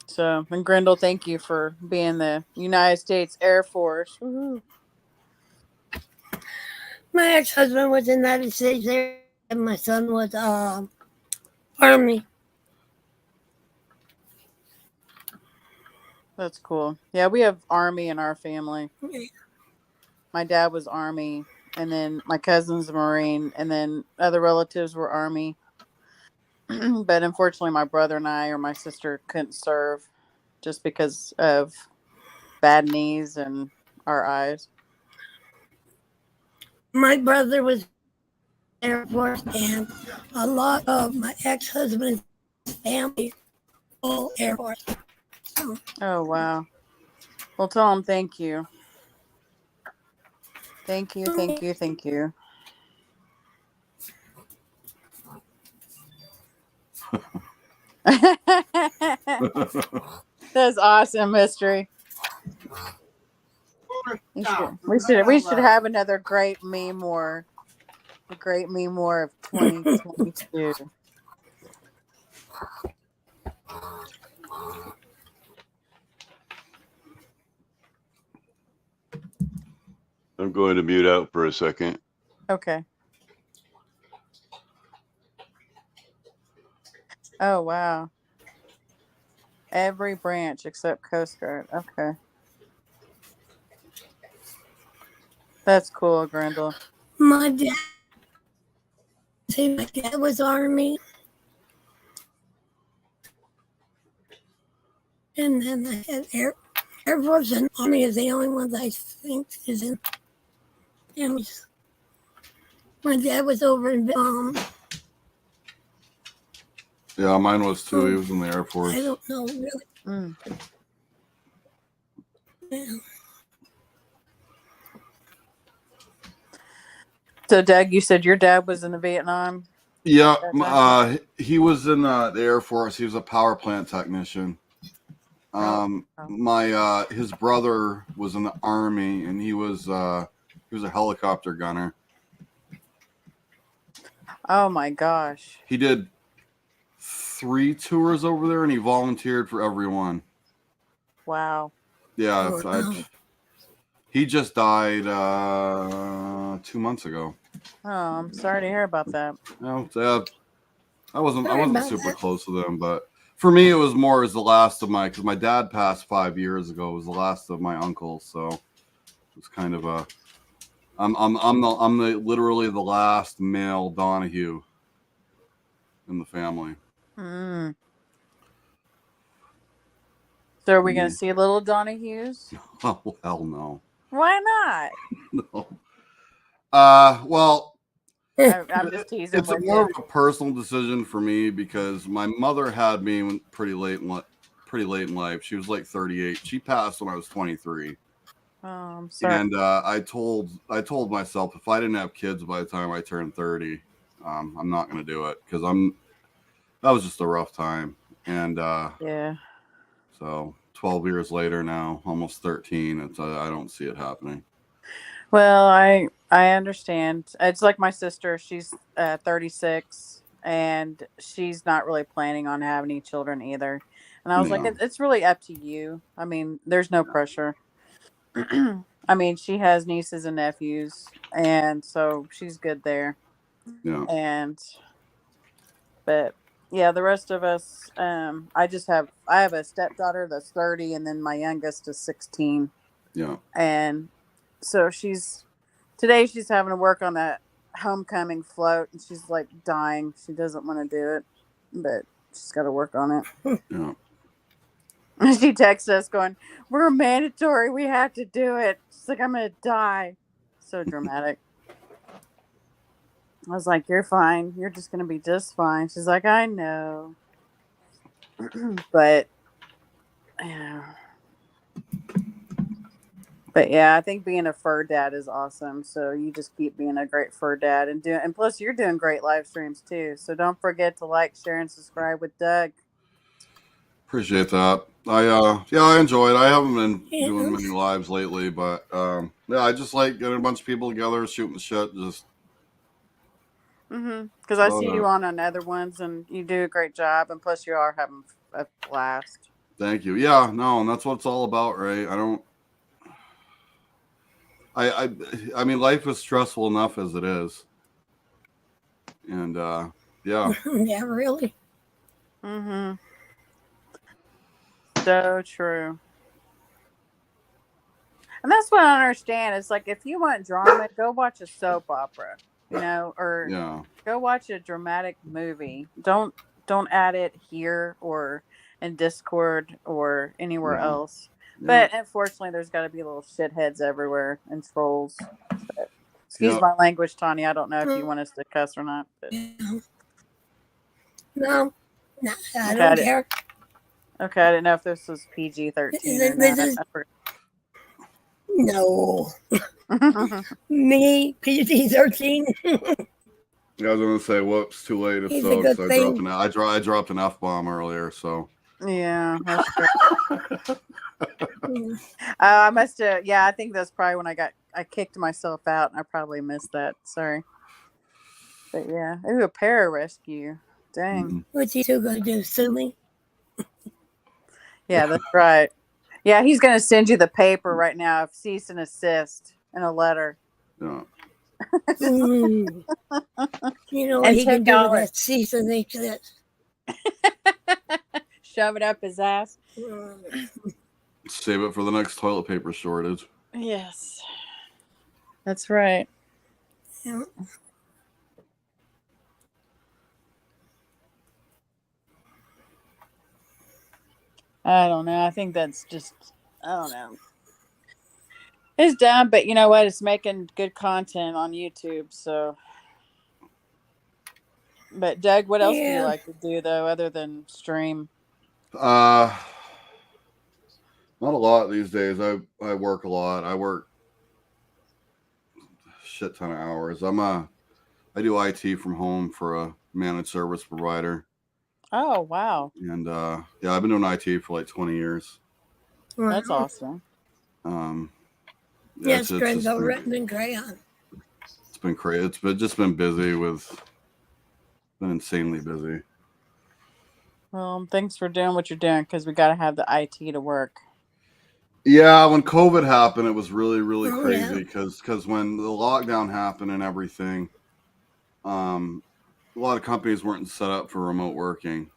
So, and Grendel, thank you for being the United States Air Force. Woo-hoo. My ex-husband was in the United States Air, and my son was Army. That's cool. Yeah, we have Army in our family. My dad was Army, and then my cousin's a Marine, and then other relatives were Army. But unfortunately, my brother and I or my sister couldn't serve just because of bad knees and our eyes. My brother was Air Force, and a lot of my ex-husband's family all Air Force. So, oh, wow. Well, tell him thank you. Thank you, thank you, thank you. That's awesome, Mystery. We should have another great meme war. The great meme war of 2022. I'm going to mute out for a second. Okay. Oh, wow. Every branch except Coast Guard. Okay. That's cool, Grendel. My dad, see, my dad was Army, and then I had Air Force and Army is the only ones I think is in families. My dad was over in Yeah, mine was too. He was in the Air Force. I don't know really. Mm. Yeah. So, Doug, you said your dad was in the Vietnam. Yeah, That he was in the Air Force. He was a power plant technician. My his brother was in the Army, and he was a helicopter gunner. Oh my gosh! He did 3 tours over there, and he volunteered for every one. Wow. Yeah, Oh, wow. he just died 2 months ago. Oh, I'm sorry to hear about that. No, I wasn't about super that. close to them, but for me, it was more as the last of because my dad passed 5 years ago. It was the last of my uncles, so it was kind of a. I'm literally the last male Donahue in the family. Mm. So, are we going to see little Donahues? Oh hell no! Why not? No. Well. I'm just teasing. It's with more you. of a personal decision for me because my mother had me pretty late in life. She was like 38. She passed when I was 23. Oh, I'm sorry. And I told myself if I didn't have kids by the time I turned 30, I'm not going to do it because that was just a rough time. And Yeah. so 12 years later now, almost 13, I don't see it happening. Well, I understand. It's like my sister. She's 36, and she's not really planning on having any children either. And I was like, No. it's really up to you. I mean, there's no pressure. I mean, she has nieces and nephews, and so she's good there. Yeah. But yeah, the rest of us, I have a stepdaughter that's 30, and then my youngest is 16. Yeah. And so today she's having to work on that homecoming float, and she's like dying. She doesn't want to do it, but she's got to work on it. Yeah. She texts us going, "We're mandatory. We have to do it." She's like, "I'm going to die." So dramatic. I was like, "You're fine. You're just going to be just fine." She's like, "I know." But yeah, I think being a fur dad is awesome. So you just keep being a great fur dad and plus you're doing great live streams too. So don't forget to like, share, and subscribe with Doug. Appreciate that. I enjoy it. I haven't been doing many lives lately, but yeah, I just like getting a bunch of people together, shooting the shit. Just because I see you on other ones, and you do a great job, and plus you are having a blast. Thank you. Yeah, no, and that's what it's all about, right? I mean, life is stressful enough as it is, and yeah. Yeah, really. So true. And that's what I understand. It's like, if you want drama, go watch a soap opera, or go watch a dramatic movie. Don't add it here or in Discord or anywhere else. But unfortunately, there's got to be little shitheads everywhere and trolls. But, excuse my language, Tanya. I don't know if you want us to cuss or not. But. No, I don't care. Okay, I didn't know if this was PG-13 or not. No. Me, PG-13. Yeah, I was gonna say, whoops, too late. It's I dropped an F-bomb earlier, so. Yeah, that's true. I must have. Yeah, I think that's probably when I kicked myself out, and I probably missed that. Sorry. But yeah, ooh, a pararescue. Dang. What's he two gonna do? Sue me? Yeah, that's right. Yeah, he's gonna send you the paper right now of cease and desist in a letter. Yeah. You know what he can do with that cease and desist? Shove it up his ass. Save it for the next toilet paper shortage. Yes. That's right. Yeah. I don't know. I think that's just, I don't know. It's dumb, but you know what? It's making good content on YouTube. So, but Doug, what else do you Yeah. like to do though, other than stream? Not a lot these days. I work a lot. I work a shit ton of hours. I do IT from home for a managed service provider. Oh, wow. And yeah, I've been doing IT for like 20 years. That's Wow. awesome. Yeah, Yes, Grenville written in crayon. it's been crazy. It's been busy been insanely busy. Well, thanks for doing what you're doing because we got to have the IT to work. Yeah, when COVID happened, it was really, really Oh, crazy yeah. because when the lockdown happened and everything, a lot of companies weren't set up for remote working,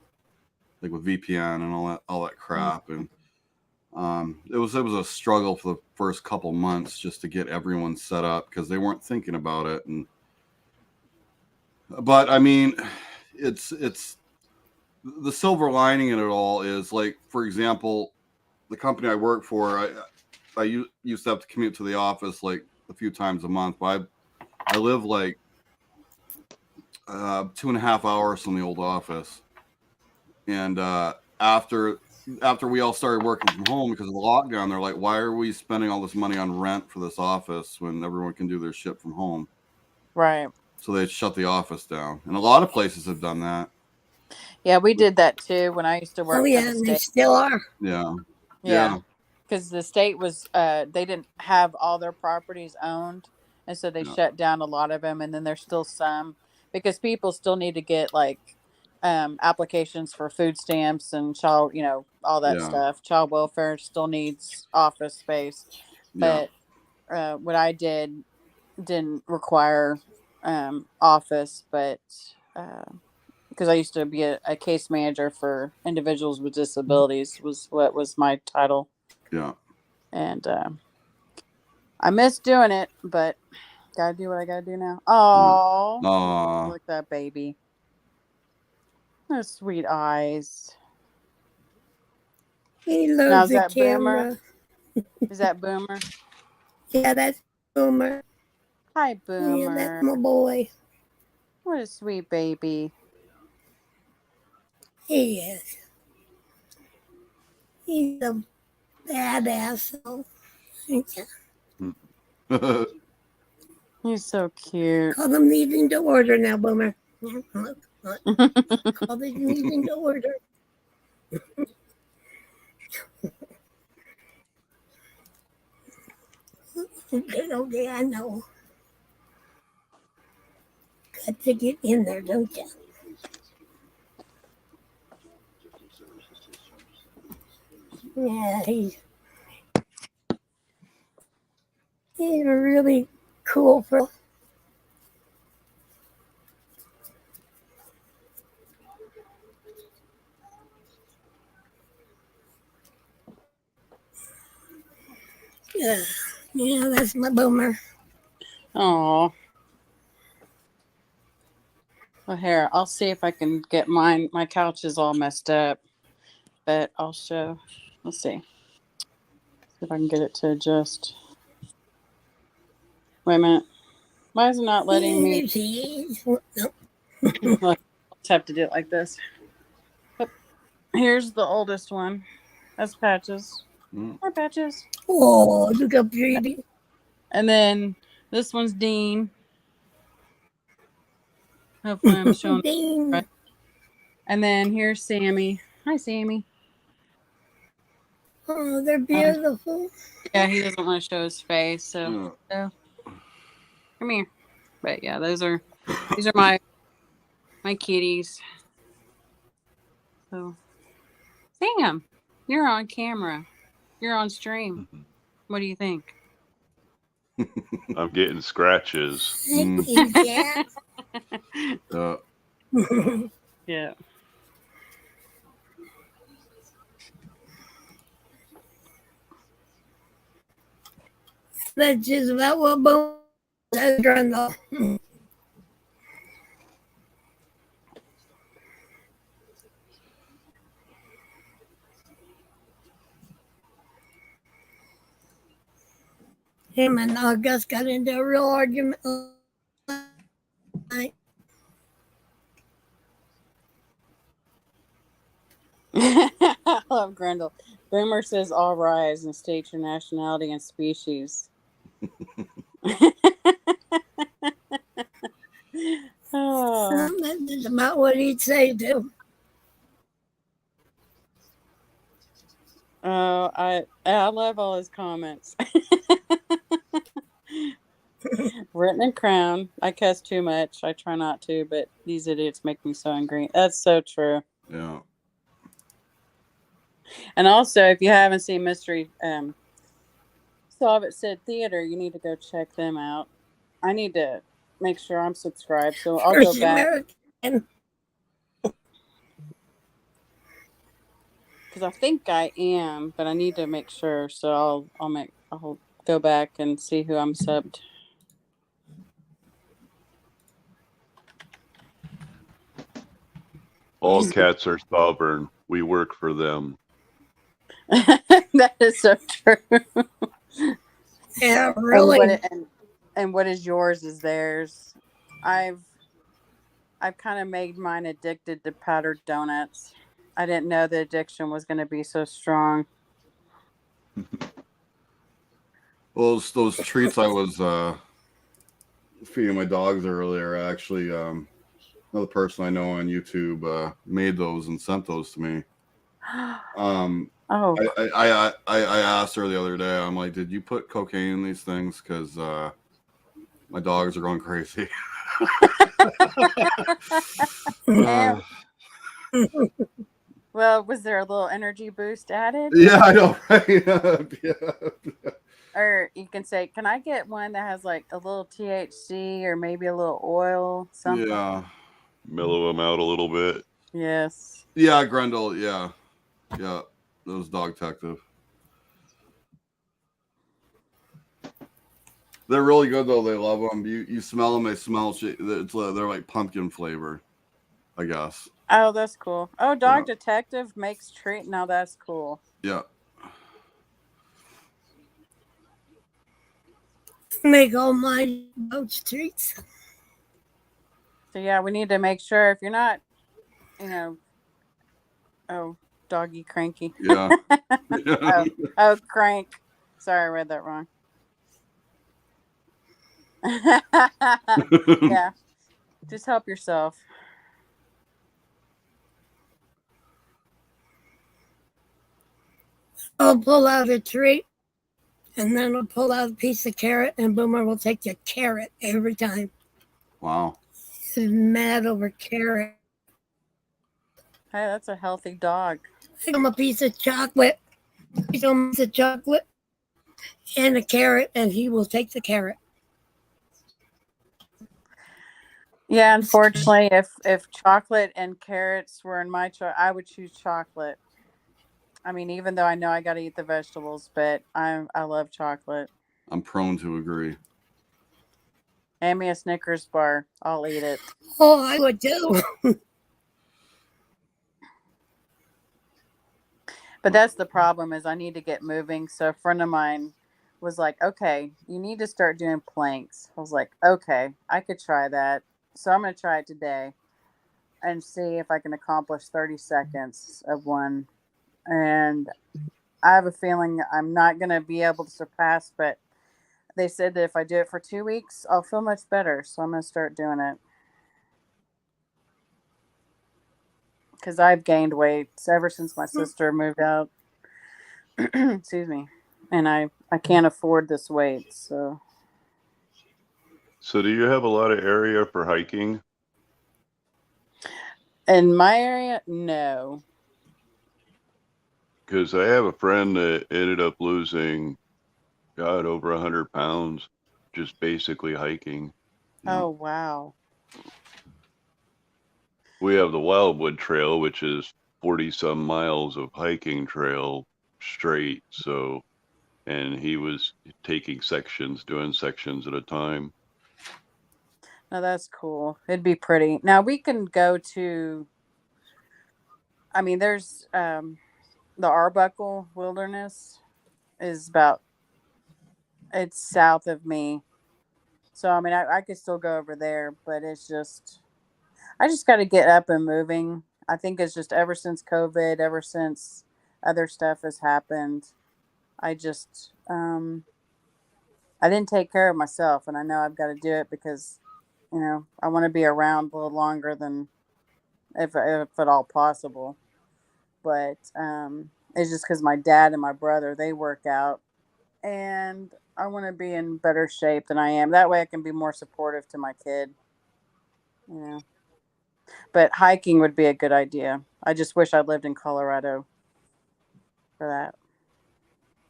like with VPN and all that crap. And it was a struggle for the first couple months just to get everyone set up because they weren't thinking about it. But I mean, it's the silver lining in it all is, like, for example, the company I work for, I used to have to commute to the office like a few times a month, but I live like 2.5 hours from the old office. And after we all started working from home because of the lockdown, they're like, why are we spending all this money on rent for this office when everyone can do their shit from home? Right. So they shut the office down. And a lot of places have done that. Yeah, we did that too when I used to Oh, work for yeah, the and they state. still are. Yeah. Yeah. Because the state was, they didn't have all their properties owned. And so they Yeah. shut down a lot of them. And then there's still some because people still need to get like applications for food stamps and child, all that Yeah. stuff. Child welfare still needs office space. Yeah. But what I didn't require office, but because I used to be a case manager for individuals with disabilities was what was my title. Yeah. And I miss doing it, but gotta do what I gotta do now. Oh, Aw. look at that baby. Those sweet eyes. He Now loves is the that Boomer? camera. Is that Boomer? Yeah, that's Boomer. Hi, Yeah, Boomer. that's my boy. What a sweet baby. He is. He's a badass. So, yeah. He's so cute. Call them needing to order now, Boomer. Look. Call them needing to order. Okay, I know. Got to get in there, don't you? Yeah, he's a really cool fellow. Yeah, that's my Boomer. Oh. Well, here, I'll see if I can get mine. My couch is all messed up, but I'll show. Let's see. See if I can get it to adjust. Wait a minute. Why is it not letting me? Nope. I'll just have to do it like this. Yep. Here's the oldest one. That's Patches. Hi, Patches. Oh, look how pretty. And then this one's Dean. Hopefully I'm showing. Dean. Right. And then here's Sammy. Hi, Sammy. Oh, they're beautiful. Yeah, he doesn't want to show his face, so come here. But yeah, these are my kitties. So Sam, you're on camera. You're on stream. What do you think? I'm getting scratches. Thank you, Jack. Yeah. That's just about what Boomer Grundle. Him and Gus got into a real argument last night. I love Grendel. Boomer says all rise and state your nationality and species. Oh. That's about what he'd say too. Oh, I love all his comments. Written in Crown. I cuss too much. I try not to, but these idiots make me so angry. That's so true. Yeah. And also, if you haven't seen Mystery Solve It Sid Theater, you need to go check them out. I need to make sure I'm subscribed, so I'll First go back. American. Because I think I am, but I need to make sure. So I'll go back and see who I'm subbed. All cats are sovereign. We work for them. That is so true. Yeah, really. And what is yours is theirs. I've kind of made mine addicted to powdered donuts. I didn't know the addiction was going to be so strong. Those treats I was feeding my dogs earlier, actually, another person I know on YouTube made those and sent those to me. Oh, I asked her the other day. I'm like, did you put cocaine in these things? Because my dogs are going crazy. and, well, was there a little energy boost added? Yeah, I know, right? Yeah. Or you can say, can I get one that has like a little THC or maybe a little oil, something? Yeah. Mellow them out a little bit. Yes. Yeah, Grendel. Yeah. Yeah. That was Dog Detective. They're really good though. They love them. You smell them. They smell. They're like pumpkin flavor, I guess. Oh, that's cool. Oh, Dog Detective makes treat. Now that's cool. Yeah. Make all my goats treats. So yeah, we need to make sure if you're not, doggy cranky. Yeah. oh, crank. Sorry, I read that wrong. Yeah. Just help yourself. I'll pull out a treat, and then I'll pull out a piece of carrot, and Boomer will take the carrot every time. Wow. He's mad over carrot. Hey, that's a healthy dog. Give him a piece of chocolate. Give him a piece of chocolate and a carrot, and he will take the carrot. Yeah, unfortunately, if chocolate and carrots were in my choice, I would choose chocolate. I mean, even though I know I got to eat the vegetables, but I love chocolate. I'm prone to agree. Hand me a Snickers bar. I'll eat it. Oh, I would too. But that's the problem is I need to get moving. So a friend of mine was like, okay, you need to start doing planks. I was like, okay, I could try that. So I'm going to try it today and see if I can accomplish 30 seconds of one. And I have a feeling I'm not going to be able to surpass, but they said that if I do it for 2 weeks, I'll feel much better. So I'm going to start doing it. Because I've gained weight ever since my sister moved out. Excuse me. And I can't afford this weight. So do you have a lot of area for hiking? in my area, no. Because I have a friend that ended up losing, God, over 100 pounds, just basically hiking. Oh, wow. We have the Wildwood Trail, which is 40 some miles of hiking trail straight. So, and he was taking sections, doing sections at a time. No, that's cool. It'd be pretty. Now we can go to. I mean, there's the Arbuckle Wilderness is about. It's south of me, so I mean, I could still go over there, but it's just. I just got to get up and moving. I think it's just ever since COVID, ever since other stuff has happened, I just I didn't take care of myself, and I know I've got to do it because I want to be around a little longer than if at all possible. But it's just because my dad and my brother they work out, and I want to be in better shape than I am. That way, I can be more supportive to my kid. You know. But hiking would be a good idea. I just wish I lived in Colorado for that.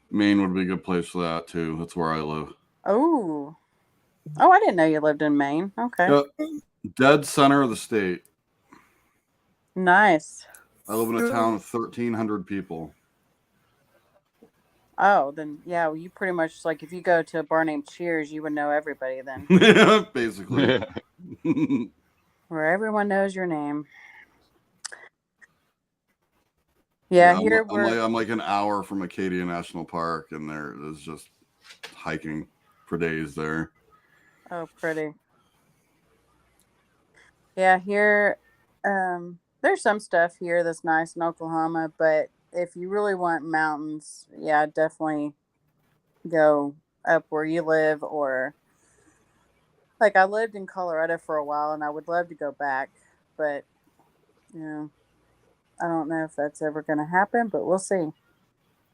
Maine would be a good place for that too. That's where I live. Oh, I didn't know you lived in Maine. Okay, Yep. Dead center of the state. nice. I live in a town of 1,300 people. Oh, then yeah, well, you pretty much like if you go to a bar named Cheers, you would know everybody then, Basically. where everyone knows your name. Yeah, here I'm like an hour from Acadia National Park, and there's just hiking for days there. Oh, pretty. Yeah, here, there's some stuff here that's nice in Oklahoma, but if you really want mountains, yeah, definitely go up where you live, or like I lived in Colorado for a while, and I would love to go back, but I don't know if that's ever going to happen, but we'll see.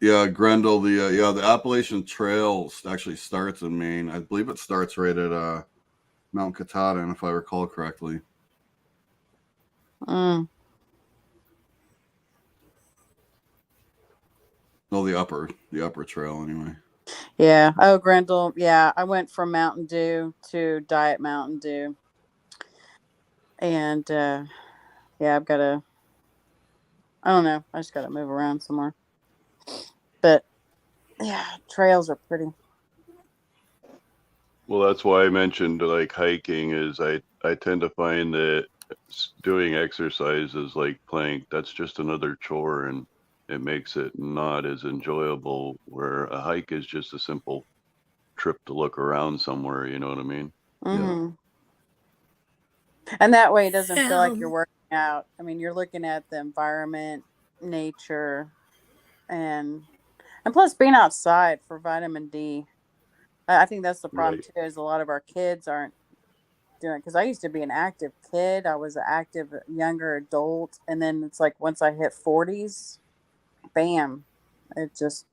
Yeah, Grendel, the Appalachian Trail actually starts in Maine. I believe it starts right at Mount Katahdin, if I recall correctly. Mm. No, the upper trail anyway. Yeah. Oh, Grendel. Yeah, I went from Mountain Dew to Diet Mountain Dew, and yeah, I've got to. I don't know. I just got to move around somewhere. But yeah, trails are pretty. Well, that's why I mentioned like hiking is I tend to find that doing exercises like plank, that's just another chore and it makes it not as enjoyable where a hike is just a simple trip to look around somewhere, you know what I mean? Mm-hmm. And that way it doesn't feel like you're working out. I mean, you're looking at the environment, nature, and plus being outside for vitamin D. I think that's the problem too, is a lot of our kids aren't doing it. Because I used to be an active kid. I was an active younger adult. And then it's like once I hit 40s, bam, it just...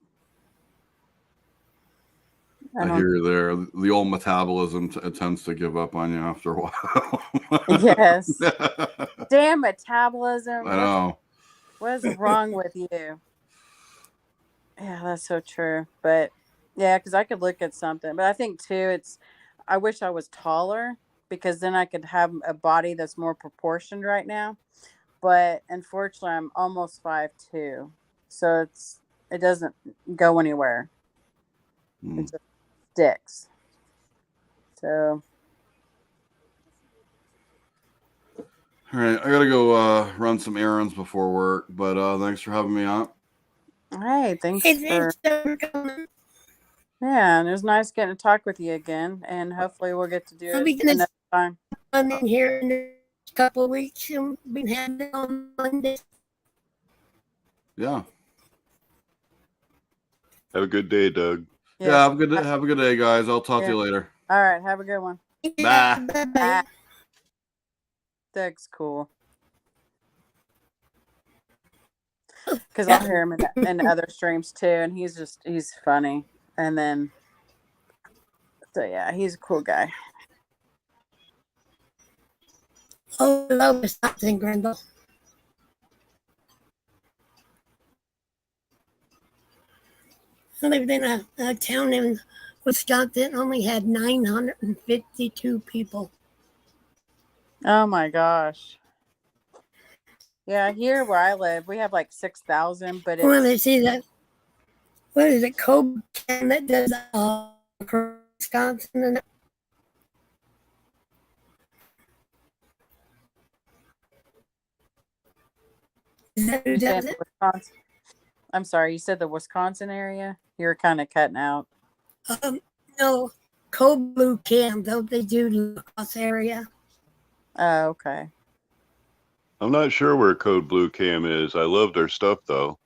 I hear you there. The old metabolism tends to give up on you after a while. Yes. Damn metabolism. I know. What is wrong with you? Yeah, that's so true. But yeah, because I could look at something. But I think too, I wish I was taller because then I could have a body that's more proportioned right now. But unfortunately, I'm almost 5'2", so it doesn't go anywhere. It just sticks. So. All right, I gotta go run some errands before work. But thanks for having me on. Hey, thanks for coming. Yeah, and it was nice getting to talk with you again, and hopefully we'll get to do it another time. I'm in here in a couple of weeks, and we've been having it on Monday. Yeah. Have a good day, Doug. Yeah, have a good day, guys. I'll talk to you later. All right, have a good one. Bye. Bye. Doug's cool. Because I'll hear him in other streams too, and he's funny. And then, so yeah, he's a cool guy. Oh, hello, Wisconsin, Grendel. I lived in a town in Wisconsin, only had 952 people. Oh my gosh. Yeah, here where I live, we have like 6,000, but it's... Well, they see that. What is it, Kobe that does Wisconsin? Is that who You said does it? Wisconsin. I'm sorry, you said the Wisconsin area? You were kind of cutting out. No, Cold Blue Cam, don't they do La Crosse area? Oh, okay. I'm not sure where Code Blue Cam is. I love their stuff though.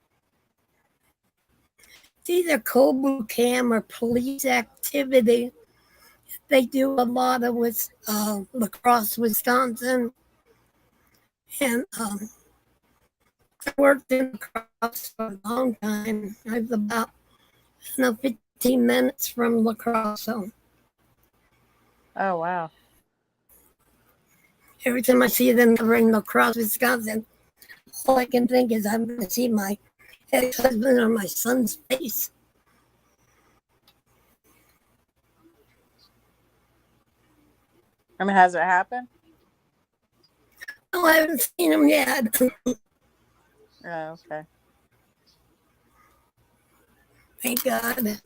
It's either Cold Blue Cam or Police Activity. They do a lot of with La Crosse, Wisconsin. And I worked in La Crosse for a long time. I was about 15 minutes from La Crosse. So Oh, wow. every time I see them over in La Crosse, Wisconsin, all I can think is I'm going to see my ex-husband or my son's face. I mean, has it happened? Oh, I haven't seen him yet. Oh, okay. Thank God.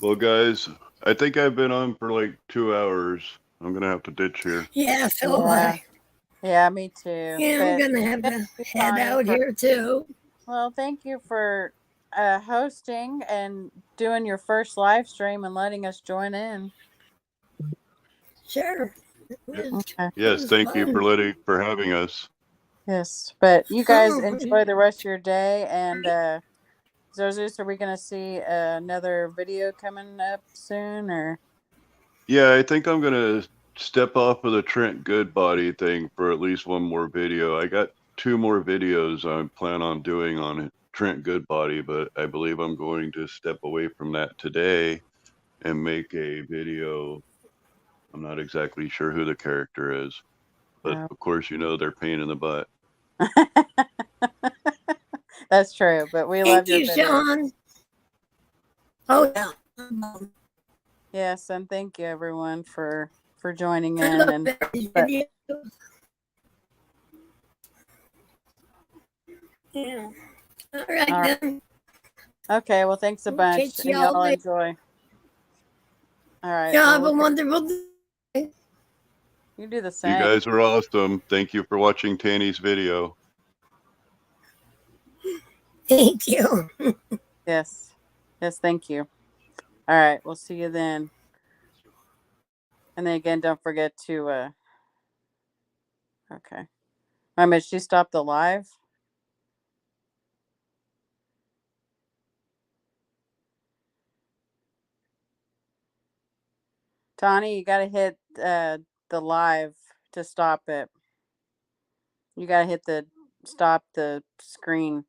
Well, guys, I think I've been on for like 2 hours. I'm gonna have to ditch here. Yeah, so am Yeah. I. Yeah, me too. Yeah, I'm But going to have to thank you, head Connie, out for- here too. Well, thank you for hosting and doing your first live stream and letting us join in. Sure. Okay. Yes, thank you for having us. Yes, but you guys Oh, enjoy the rest of your day. And Zozus, are we going to see another video coming up soon, or? Yeah, I think I'm gonna step off of the Trent Goodbody thing for at least one more video. I got 2 more videos I plan on doing on Trent Goodbody, but I believe I'm going to step away from that today and make a video. I'm not exactly sure who the character is, but Oh. of course, you know, they're pain in the butt. That's true, but we Thank love your you, video. Sean. Oh, yeah. Yes, and thank you everyone for joining I in. love And Barry's but- videos. Yeah. All right, All right. then. okay, well, thanks a We'll bunch, catch and y'all y'all later. enjoy. All right, Y'all well, have a wonderful day. you do the You same. guys are awesome. Thank you for watching Tanny's video. Thank you. Yes, thank you. All right, we'll see you then. And then again, don't forget to. Okay, I mean, she stopped the live. Tani, you got to hit the live to stop it. You got to hit the stop the screen.